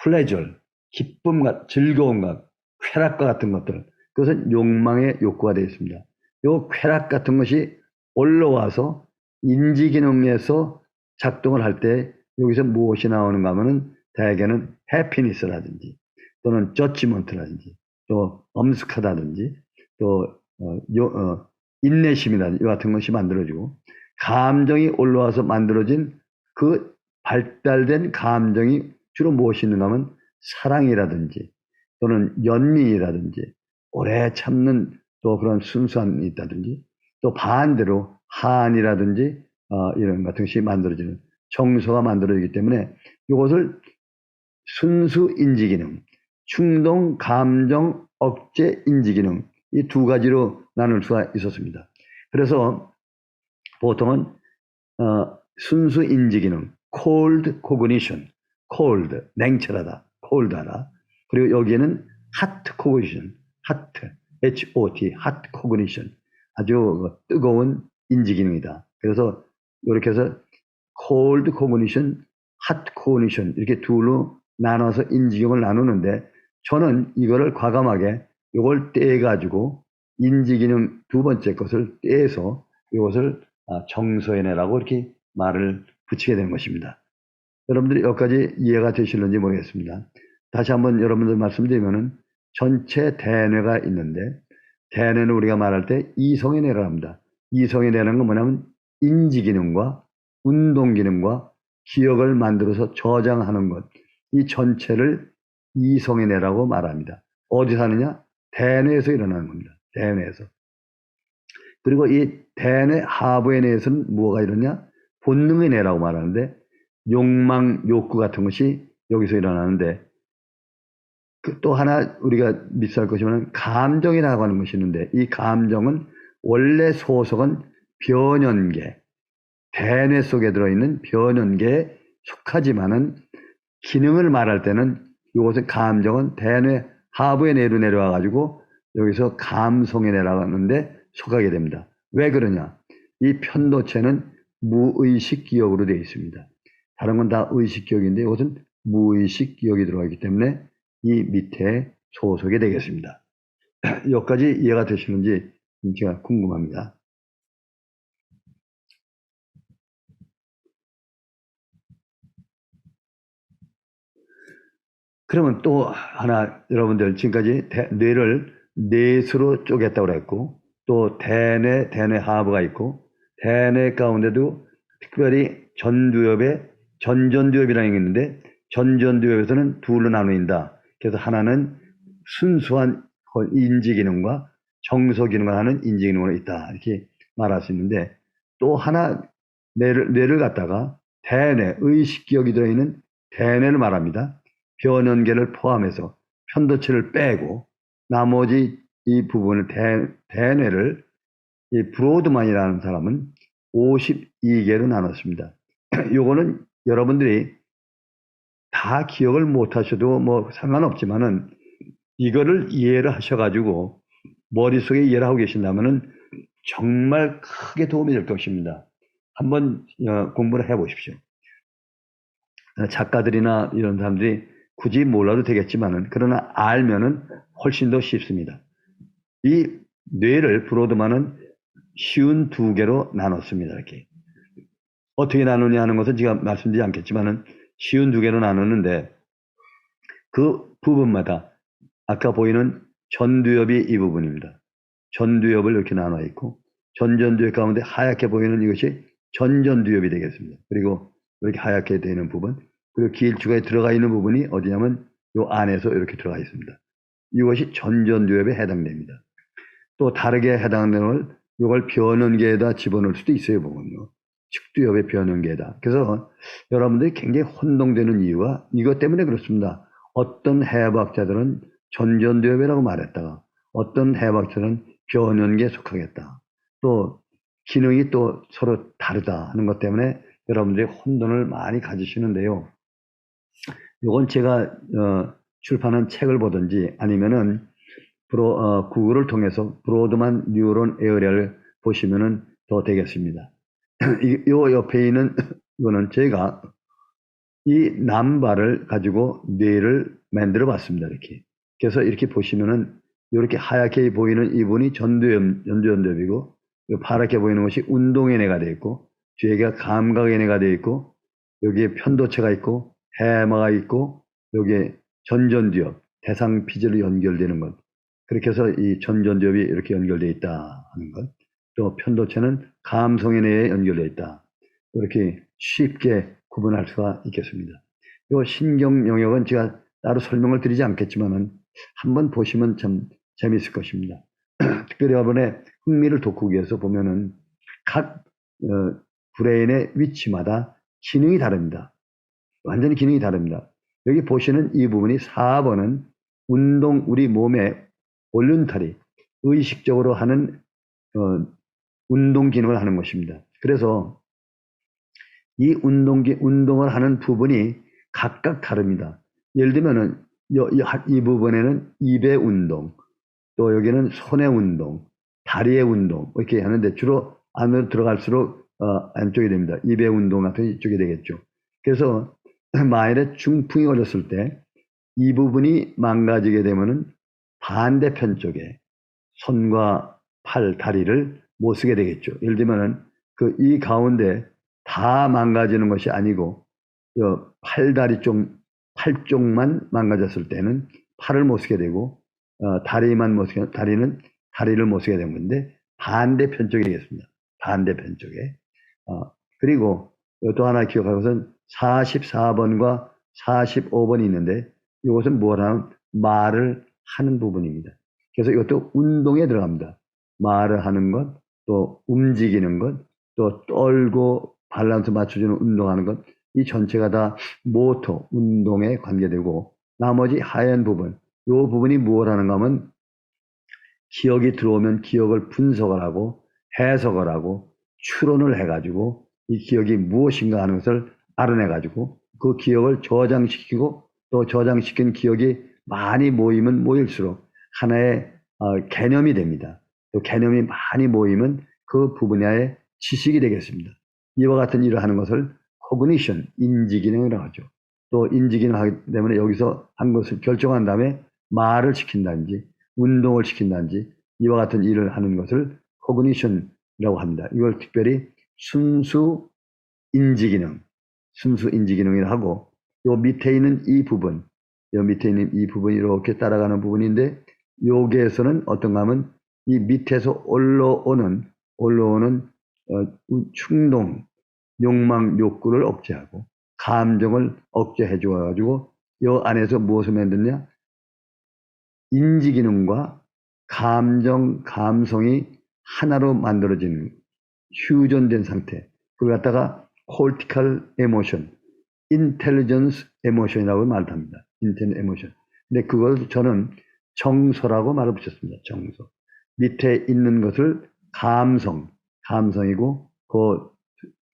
플레저, 기쁨과 즐거움과 쾌락과 같은 것들, 그것은 욕망의 욕구가 되어 있습니다. 요 쾌락 같은 것이 올라와서 인지기능에서 작동을 할 때 여기서 무엇이 나오는가 하면은 대개는 해피니스라든지 또는 저지먼트라든지 또 엄숙하다든지 또 인내심이라든지 이 같은 것이 만들어지고 감정이 올라와서 만들어진 그 발달된 감정이 주로 무엇이 있는가 하면 사랑이라든지 또는 연민이라든지 오래 참는 또 그런 순수함이 있다든지 또 반대로 한이라든지 이런 같은 것이 만들어지는 정서가 만들어지기 때문에 이것을 순수 인지기능, 충동, 감정, 억제 인지기능 이 두 가지로 나눌 수가 있었습니다. 그래서 보통은 순수 인지기능, cold cognition, cold, 냉철하다, cold하다. 그리고 여기에는 hot cognition, hot, H-O-T, hot cognition, 아주 뜨거운 인지기능이다. 그래서 이렇게 해서 cold cognition, hot cognition 이렇게 둘로 나눠서 인지기능을 나누는데 저는 이거를 과감하게 이걸 떼가지고 인지기능 두 번째 것을 떼서 이것을 정서인해라고 이렇게 말을 붙이게 된 것입니다. 여러분들이 여기까지 이해가 되실는지 모르겠습니다. 다시 한번 여러분들 말씀드리면은 전체 대뇌가 있는데 대뇌는 우리가 말할 때 이성의 뇌라고 합니다. 이성의 뇌라는 건 뭐냐면 인지기능과 운동기능과 기억을 만들어서 저장하는 것, 이 전체를 이성의 뇌라고 말합니다. 어디서 하느냐? 대뇌에서 일어나는 겁니다. 대뇌에서. 그리고 이 대뇌 하부의 뇌에서는 뭐가 일어나냐? 본능의 뇌라고 말하는데 욕망, 욕구 같은 것이 여기서 일어나는데 또 하나 우리가 믿어야 할 것이면 감정이라고 하는 것이 있는데 이 감정은 원래 소속은 변연계, 대뇌 속에 들어있는 변연계에 속하지만은 기능을 말할 때는 이것은 감정은 대뇌 하부의 뇌로 내려와 가지고 여기서 감성의 뇌라고 하는데 속하게 됩니다. 왜 그러냐? 이 편도체는 무의식 기억으로 되어 있습니다. 다른 건 다 의식 기억인데 이것은 무의식 기억이 들어가기 때문에 이 밑에 소속이 되겠습니다. 여기까지 이해가 되시는지 제가 궁금합니다. 그러면 또 하나 여러분들 지금까지 뇌를 넷으로 쪼갰다고 그랬고 또 대뇌 하부가 있고 대뇌 가운데도 특별히 전전두엽이라는 게 있는데 전전두엽에서는 둘로 나누인다. 그래서 하나는 순수한 인지기능과 정서기능을 하는 인지기능으로 있다. 이렇게 말할 수 있는데 또 하나 뇌를 갖다가 대뇌, 의식기억이 들어있는 대뇌를 말합니다. 변연계를 포함해서 편도체를 빼고 나머지 이 부분을 대뇌를 이 브로드만이라는 사람은 52개로 나눴습니다. 요거는 여러분들이 다 기억을 못 하셔도 뭐 상관없지만은 이거를 이해를 하셔가지고 머릿속에 이해를 하고 계신다면은 정말 크게 도움이 될 것입니다. 한번 공부를 해 보십시오. 작가들이나 이런 사람들이 굳이 몰라도 되겠지만은 그러나 알면은 훨씬 더 쉽습니다. 이 뇌를 브로드만은 쉬운 두 개로 나눴습니다. 이렇게 어떻게 나누냐 하는 것은 제가 말씀드리지 않겠지만은 쉬운 두 개로 나누는데 그 부분마다 아까 보이는 전두엽이 이 부분입니다. 전두엽을 이렇게 나눠 있고 전전두엽 가운데 하얗게 보이는 이것이 전전두엽이 되겠습니다. 그리고 이렇게 하얗게 되는 부분, 그리고 기일주가에 들어가 있는 부분이 어디냐면 요 안에서 이렇게 들어가 있습니다. 이것이 전전두엽에 해당됩니다. 또 다르게 해당되는 걸 이걸 변연계에다 집어넣을 수도 있어요, 보면요. 측두엽의 변연계에다. 그래서 여러분들이 굉장히 혼동되는 이유가 이것 때문에 그렇습니다. 어떤 해부학자들은 전전두엽이라고 말했다가 어떤 해부학자들은 변연계에 속하겠다. 또 기능이 또 서로 다르다 하는 것 때문에 여러분들이 혼돈을 많이 가지시는데요. 이건 제가 출판한 책을 보든지 아니면은 구글을 통해서 브로드만 뉴런 에어리아를 보시면은 더 되겠습니다. 이 옆에 있는 이거는 제가 이 남발을 가지고 뇌를 만들어 봤습니다. 이렇게. 그래서 이렇게 보시면은 이렇게 하얗게 보이는 이분이 전두엽이고 파랗게 보이는 것이 운동의 뇌가 되어 있고 뒤에가 감각의 뇌가 되어 있고 여기에 편도체가 있고 해마가 있고 여기에 전전두엽, 대상 피질로 연결되는 것. 그렇게 해서 이 전전두엽이 이렇게 연결되어 있다 하는 것. 또 편도체는 감성의 뇌에 연결되어 있다. 이렇게 쉽게 구분할 수가 있겠습니다. 이 신경 영역은 제가 따로 설명을 드리지 않겠지만은 한번 보시면 참 재미있을 것입니다. 특별히 여러분의 흥미를 돋구기 위해서 보면은 각 브레인의 위치마다 기능이 다릅니다. 완전히 기능이 다릅니다. 여기 보시는 이 부분이 4번은 운동, 우리 몸의 볼륜타리, 의식적으로 하는 운동 기능을 하는 것입니다. 그래서 이 운동을 하는 부분이 각각 다릅니다. 예를 들면은 이 부분에는 입의 운동, 또 여기는 손의 운동, 다리의 운동 이렇게 하는데 주로 안으로 들어갈수록 안쪽이 됩니다. 입의 운동 같은 이쪽이 되겠죠. 그래서 만일에 중풍이 걸렸을 때 이 부분이 망가지게 되면은 반대편 쪽에 손과 팔, 다리를 못 쓰게 되겠죠. 예를 들면은 이 가운데 다 망가지는 것이 아니고 팔 쪽만 망가졌을 때는 팔을 못 쓰게 되고 다리만 못 쓰게 다리는 다리를 못 쓰게 되는 건데 반대편 쪽이 되겠습니다. 반대편 쪽에 그리고 또 하나 기억할 것은 44번과 45번이 있는데 이것은 뭐라는 말을 하는 부분입니다. 그래서 이것도 운동에 들어갑니다. 말을 하는 것, 또 움직이는 것, 또 떨고 밸런스 맞춰주는 운동하는 것, 이 전체가 다 모터, 운동에 관계되고 나머지 하얀 부분, 이 부분이 무엇 하는가 하면 기억이 들어오면 기억을 분석을 하고 해석을 하고 추론을 해가지고 이 기억이 무엇인가 하는 것을 알아내가지고 그 기억을 저장시키고 또 저장시킨 기억이 많이 모이면 모일수록 하나의 개념이 됩니다. 또 개념이 많이 모이면 그 분야의 지식이 되겠습니다. 이와 같은 일을 하는 것을 코그니션, 인지기능이라고 하죠. 또 인지기능 하기 때문에 여기서 한 것을 결정한 다음에 말을 시킨다든지 운동을 시킨다든지 이와 같은 일을 하는 것을 코그니션이라고 합니다. 이걸 특별히 순수 인지기능이라고 하고 요 밑에 있는 이 부분, 요 밑에 있는 이 부분이 이렇게 따라가는 부분인데 여기에서는 어떤가 하면 이 밑에서 올라오는 충동, 욕망, 욕구를 억제하고 감정을 억제해 줘가지고 요 안에서 무엇을 만드냐? 인지기능과 감정, 감성이 하나로 만들어지는 휴전된 상태. 그걸 갖다가 cortical emotion, intelligence emotion이라고 말합니다. intelligence emotion. 근데 그걸 저는 정서라고 말을 붙였습니다. 정서. 밑에 있는 것을 감성이고 그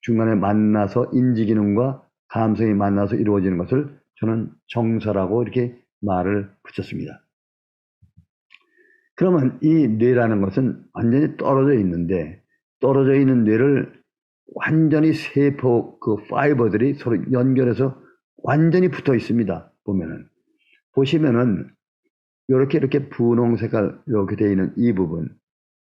중간에 만나서 인지기능과 감성이 만나서 이루어지는 것을 저는 정서라고 이렇게 말을 붙였습니다. 그러면 이 뇌라는 것은 완전히 떨어져 있는데 떨어져 있는 뇌를 완전히 세포 파이버들이 서로 연결해서 완전히 붙어 있습니다. 보시면은 이렇게 분홍 색깔 이렇게 되어 있는 이 부분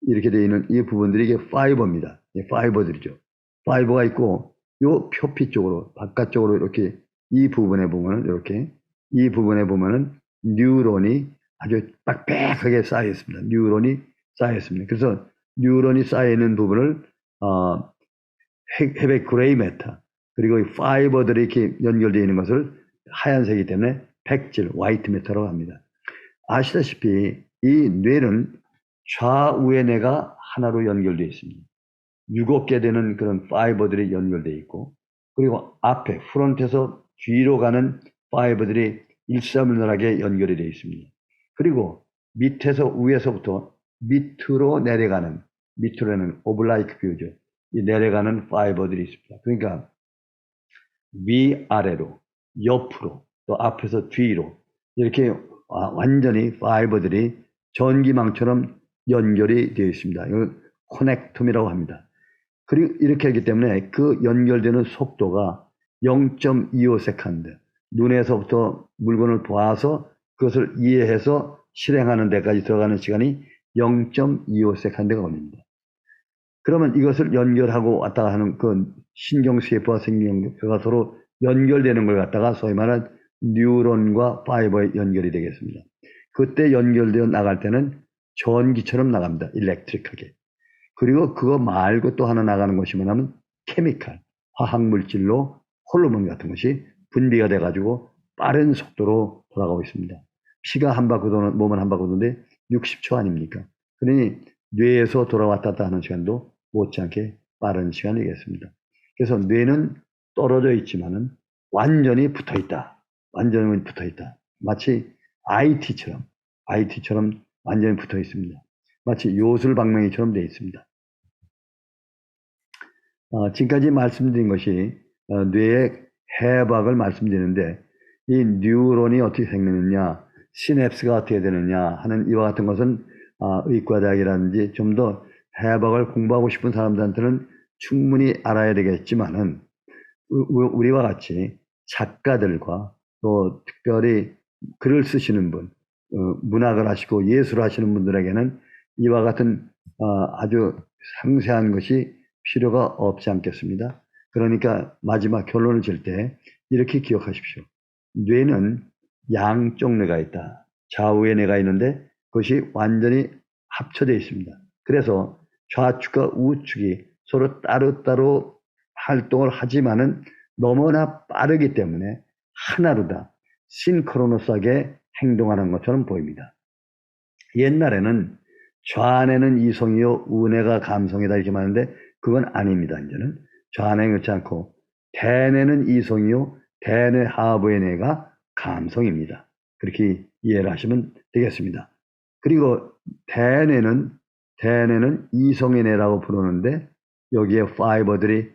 이렇게 되어 있는 이 부분들이 이게 파이버입니다. 파이버들이죠. 파이버가 있고 요 표피 쪽으로 바깥쪽으로 이렇게 이 부분에 보면은 이렇게 이 부분에 보면은 뉴런이 아주 빽빽하게 쌓여 있습니다. 뉴런이 쌓여 있습니다. 그래서 뉴런이 쌓여 있는 부분을 헤베 그레이 매터 그리고 이 파이버들이 이렇게 연결되어 있는 것을 하얀색이기 때문에 백질 화이트 매터라고 합니다. 아시다시피 이 뇌는 좌우의 뇌가 하나로 연결되어 있습니다. 7개 되는 그런 파이버들이 연결되어 있고 그리고 앞에 프론트에서 뒤로 가는 파이버들이 일사분란하게 연결이 되어 있습니다. 그리고 밑에서 위에서부터 밑으로 내려가는 밑으로는 오블라이크 뷰죠. 이 내려가는 파이버들이 있습니다. 그러니까 위아래로 옆으로 또 앞에서 뒤로 이렇게 완전히 파이버들이 전기망처럼 연결이 되어 있습니다. 이걸 커넥텀이라고 합니다. 그리고 이렇게 하기 때문에 그 연결되는 속도가 0.25세컨드 눈에서부터 물건을 봐서 그것을 이해해서 실행하는 데까지 들어가는 시간이 0.25세컨드가 걸립니다. 그러면 이것을 연결하고 왔다 하는 그 신경세포와 신경세포가 서로 연결되는 걸 갖다가 소위 말하는 뉴런과 파이버에 연결이 되겠습니다. 그때 연결되어 나갈 때는 전기처럼 나갑니다. 일렉트릭하게. 그리고 그거 말고 또 하나 나가는 것이 뭐냐면 케미칼, 화학물질로 호르몬 같은 것이 분비가 돼가지고 빠른 속도로 돌아가고 있습니다. 피가 한 바퀴 도는, 몸은 한 바퀴 도는데 60초 아닙니까? 그러니 뇌에서 돌아왔다 갔다 하는 시간도 못지않게 빠른 시간이겠습니다. 그래서 뇌는 떨어져 있지만은 완전히 붙어 있다. 완전히 붙어 있다. 마치 IT처럼 완전히 붙어 있습니다. 마치 요술방망이처럼 되어 있습니다. 지금까지 말씀드린 것이 뇌의 해박을 말씀드리는데 이 뉴런이 어떻게 생기느냐, 시냅스가 어떻게 되느냐 하는 이와 같은 것은 의과대학이라든지 좀 더 해박을 공부하고 싶은 사람들한테는 충분히 알아야 되겠지만은 우리와 같이 작가들과 또 특별히 글을 쓰시는 분, 문학을 하시고 예술을 하시는 분들에게는 이와 같은 아주 상세한 것이 필요가 없지 않겠습니다. 그러니까 마지막 결론을 질 때 이렇게 기억하십시오. 뇌는 양쪽 뇌가 있다. 좌우에 뇌가 있는데 그것이 완전히 합쳐져 있습니다. 그래서 좌측과 우측이 서로 따로따로 활동을 하지만은 너무나 빠르기 때문에 하나로 다 싱크로너스하게 행동하는 것처럼 보입니다. 옛날에는 좌뇌는 이성이요 우뇌가 감성이다 이렇게 말하는데 그건 아닙니다. 이제는 좌뇌는 그렇지 않고 대뇌는 이성이요 대뇌 하부의 뇌가 감성입니다. 그렇게 이해를 하시면 되겠습니다. 그리고 대뇌는 이성의 뇌라고 부르는데 여기에 파이버들이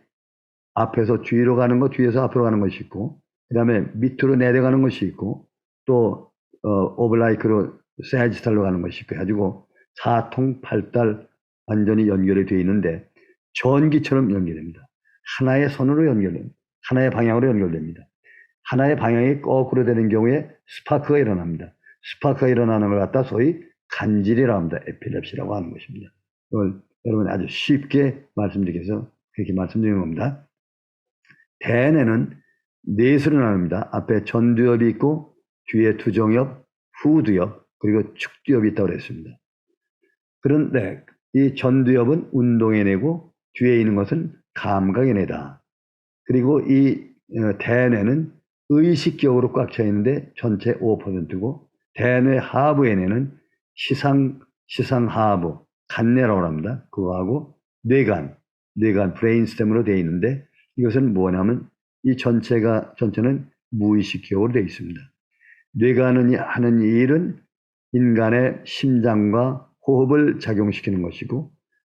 앞에서 뒤로 가는 것, 뒤에서 앞으로 가는 것이 있고 그 다음에 밑으로 내려가는 것이 있고 또 오블라이크로 세지탈로 가는 것이 있고 가지고 사통팔달 완전히 연결이 되어 있는데 전기처럼 연결됩니다. 하나의 선으로 연결됩니다. 하나의 방향으로 연결됩니다. 하나의 방향이 거꾸로 되는 경우에 스파크가 일어납니다. 스파크가 일어나는 걸 갖다 소위 간질이라고 합니다. 에필랩시라고 하는 것입니다. 이걸 여러분 아주 쉽게 말씀드리기 위해서 그렇게 말씀드리는 겁니다. 대뇌는 넷으로 나눕니다. 앞에 전두엽이 있고 뒤에 두정엽, 후두엽, 그리고 축두엽이 있다고 그랬습니다. 그런데 이 전두엽은 운동의 뇌고 뒤에 있는 것은 감각의 뇌다. 그리고 이 대뇌는 의식격으로 꽉 차 있는데 전체 5%고 대뇌 하부의 뇌는 시상하부, 간뇌라고 합니다. 그거하고 뇌간 브레인스템으로 되어 있는데 이것은 뭐냐면 이 전체는 무의식격으로 되어 있습니다. 뇌가 하는 일은 인간의 심장과 호흡을 작용시키는 것이고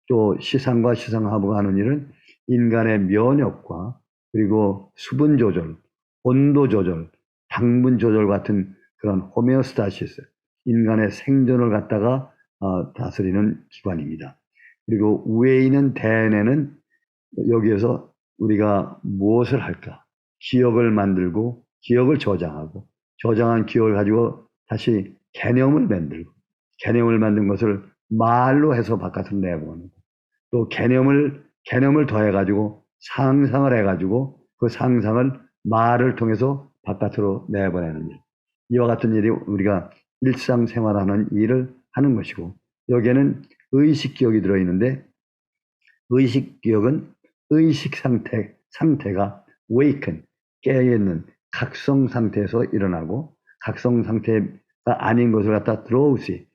또 시상과 시상하부가 하는 일은 인간의 면역과 그리고 수분 조절, 온도 조절, 당분 조절 같은 그런 호메오스타시스, 인간의 생존을 갖다가 다스리는 기관입니다. 그리고 위에 있는 대뇌는 여기에서 우리가 무엇을 할까? 기억을 만들고 기억을 저장하고 저장한 기억을 가지고 다시 개념을 만든 것을 말로 해서 바깥으로 내보내고 또 개념을 더해가지고 상상을 해가지고 그 상상을 말을 통해서 바깥으로 내보내는 일. 이와 같은 일이 우리가 일상생활하는 일을 하는 것이고, 여기에는 의식기억이 들어있는데, 의식기억은 의식 상태가 awaken, 깨어있는 각성 상태에서 일어나고, 각성 상태가 아닌 것을 갖다 drowsy,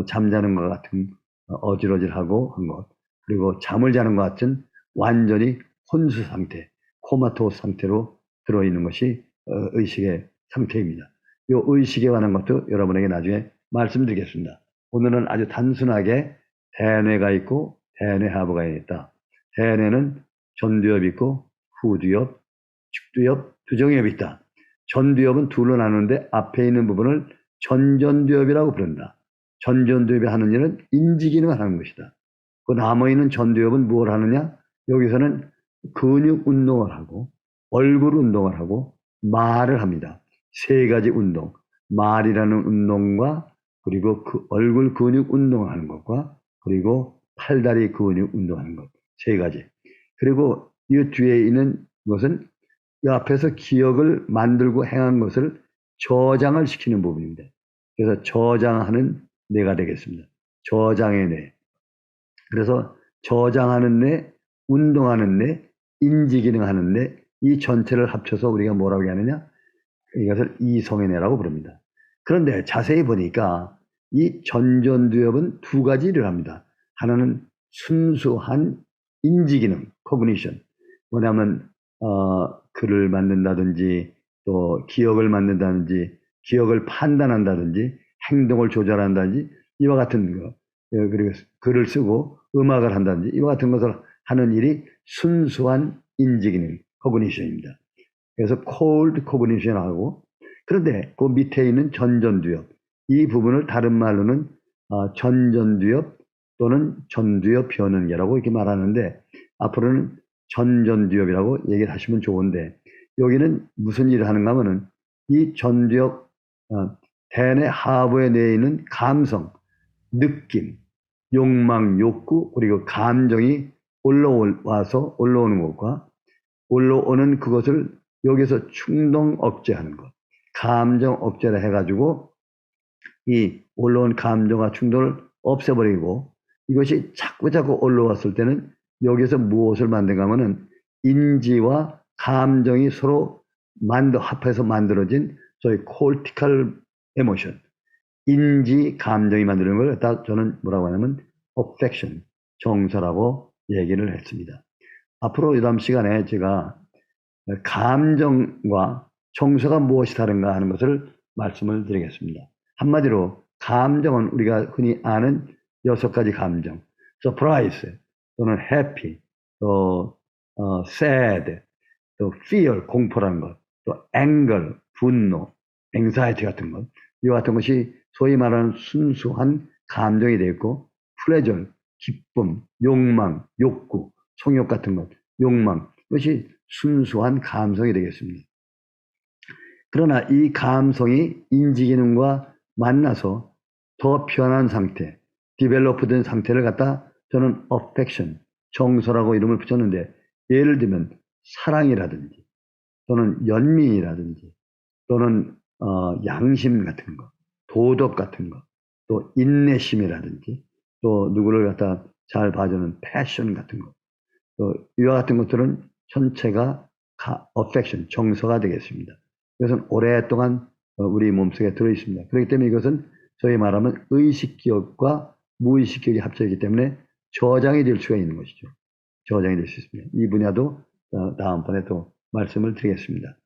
잠자는 것 같은 어질어질하고 한 것, 그리고 잠을 자는 것 같은 완전히 혼수 상태, 코마토스 상태로 들어있는 것이 의식의 상태입니다. 이 의식에 관한 것도 여러분에게 나중에 말씀드리겠습니다. 오늘은 아주 단순하게 대뇌가 있고 대뇌하부가 있다. 대뇌는 전두엽이 있고 후두엽, 측두엽, 두정엽이 있다. 전두엽은 둘로 나누는데 앞에 있는 부분을 전전두엽이라고 부른다. 전전두엽이 하는 일은 인지기능을 하는 것이다. 그 남아있는 전두엽은 뭘 하느냐? 여기서는 근육 운동을 하고 얼굴 운동을 하고 말을 합니다. 세 가지 운동, 말이라는 운동과 그리고 그 얼굴 근육 운동을 하는 것과 그리고 팔다리 근육 운동하는 것, 세 가지. 그리고 이 뒤에 있는 것은 이 앞에서 기억을 만들고 행한 것을 저장을 시키는 부분입니다. 그래서 저장하는 뇌가 되겠습니다. 저장의 뇌. 그래서 저장하는 뇌, 운동하는 뇌, 인지기능하는 뇌, 이 전체를 합쳐서 우리가 뭐라고 하느냐? 이것을 이성의 뇌라고 부릅니다. 그런데 자세히 보니까 이 전전두엽은 두 가지 일을 합니다. 하나는 순수한 인지기능, cognition. 뭐냐면 글을 만든다든지 또 기억을 만든다든지 기억을 판단한다든지 행동을 조절한다든지 이와 같은 거, 그리고 글을 쓰고 음악을 한다든지 이와 같은 것을 하는 일이 순수한 인지기능, cognition입니다. 그래서 cold cognition하고, 그런데 그 밑에 있는 전전두엽, 이 부분을 다른 말로는 전전두엽 또는 전두엽 변형계라고 이렇게 말하는데, 앞으로는 전전두엽이라고 얘기를 하시면 좋은데, 여기는 무슨 일을 하는가 하면은 이 전두엽 대뇌 하부에 내에 있는 감성, 느낌, 욕망, 욕구, 그리고 감정이 올라오는 것과 올라오는 그것을 여기서 충동 억제하는 것, 감정 억제를 해가지고 이 올라온 감정과 충동을 없애버리고, 이것이 자꾸 올라왔을 때는 여기서 무엇을 만든가 하면은 인지와 감정이 서로 합해서 만들어진 저희 콜티컬 에모션, 인지 감정이 만드는 걸 갖다 저는 뭐라고 하냐면 affection, 정서라고 얘기를 했습니다. 앞으로 이 다음 시간에 제가 감정과 정서가 무엇이 다른가 하는 것을 말씀을 드리겠습니다. 한마디로 감정은 우리가 흔히 아는 6가지 감정, surprise 또는 happy, 또 sad, 또 fear, 공포라는 것, 또 anger, 분노, anxiety 같은 것, 이와 같은 것이 소위 말하는 순수한 감정이 되어 있고, pleasure, 기쁨, 욕망, 욕구, 성욕 같은 것, 욕망, 이것이 순수한 감성이 되겠습니다. 그러나 이 감성이 인지기능과 만나서 더 변한 상태, 디벨로프된 상태를 갖다 저는 affection, 정서라고 이름을 붙였는데, 예를 들면 사랑이라든지 또는 연민이라든지 또는 양심 같은 거, 도덕 같은 거, 또 인내심이라든지 또 누구를 갖다 잘 봐주는 패션 같은 거, 또 이와 같은 것들은 전체가 affection, 정서가 되겠습니다. 이것은 오랫동안 우리 몸속에 들어있습니다. 그렇기 때문에 이것은 저희 말하면 의식기억과 무의식기억이 합쳐있기 때문에 저장이 될 수가 있는 것이죠. 저장이 될 수 있습니다. 이 분야도 다음번에 또 말씀을 드리겠습니다.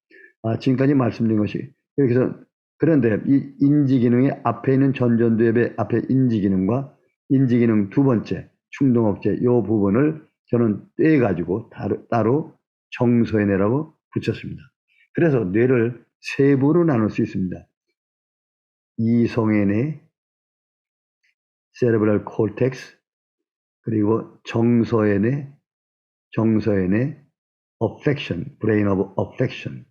지금까지 말씀드린 것이 여기서, 그런데 이 인지기능의 앞에 있는 전전두엽의 앞에 인지기능과 인지기능 두 번째 충동억제, 이 부분을 저는 떼가지고 따로 정서의 뇌라고 붙였습니다. 그래서 뇌를 세 부로 나눌 수 있습니다. 이성의 뇌, cerebral cortex, 그리고 정서의 뇌, affection, brain of affection,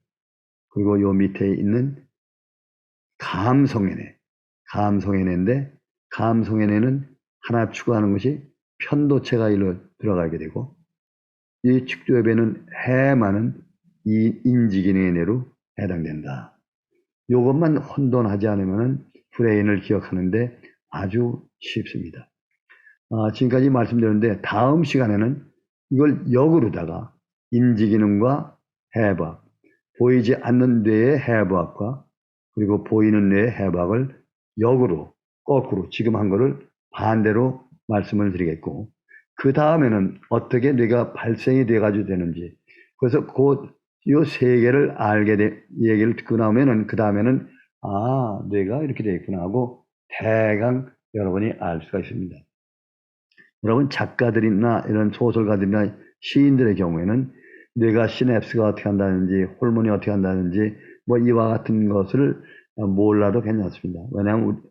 그리고 요 밑에 있는 감성의 뇌인데, 감성의 뇌는 하나 추가하는 것이 편도체가 일로 들어가게 되고, 이 측두엽에는 해마는 이 인지기능의 뇌로 해당된다. 이것만 혼돈하지 않으면 브레인을 기억하는데 아주 쉽습니다. 지금까지 말씀드렸는데 다음 시간에는 이걸 역으로다가 인지기능과 해부학, 보이지 않는 뇌의 해부학과 그리고 보이는 뇌의 해부학을 역으로, 거꾸로 지금 한 거를 반대로 말씀을 드리겠고, 그 다음에는 어떻게 뇌가 발생이 돼가지고 되는지, 그래서 요 세 개를 얘기를 듣고 나오면은 그 다음에는 뇌가 이렇게 돼 있구나 하고 대강 여러분이 알 수가 있습니다. 여러분 작가들이나 이런 소설가들이나 시인들의 경우에는 뇌가 시냅스가 어떻게 한다든지 호르몬이 어떻게 한다든지 뭐 이와 같은 것을 몰라도 괜찮습니다. 왜냐하면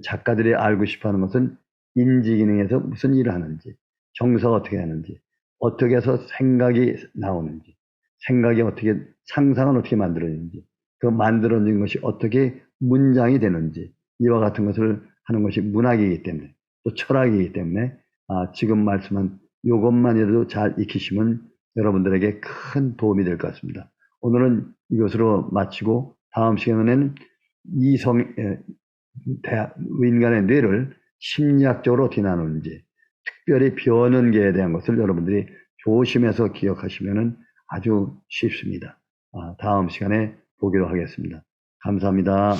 작가들이 알고 싶어하는 것은 인지기능에서 무슨 일을 하는지, 정서가 어떻게 하는지, 어떻게 해서 생각이 나오는지, 생각이 어떻게, 상상은 어떻게 만들어지는지, 그 만들어진 것이 어떻게 문장이 되는지, 이와 같은 것을 하는 것이 문학이기 때문에, 또 철학이기 때문에 지금 말씀한 이것만이라도 잘 익히시면 여러분들에게 큰 도움이 될 것 같습니다. 오늘은 이것으로 마치고 다음 시간에는 인간의 뇌를 심리학적으로 어떻게 나누는지, 특별히 변연계에 대한 것을 여러분들이 조심해서 기억하시면 아주 쉽습니다. 다음 시간에 보기로 하겠습니다. 감사합니다.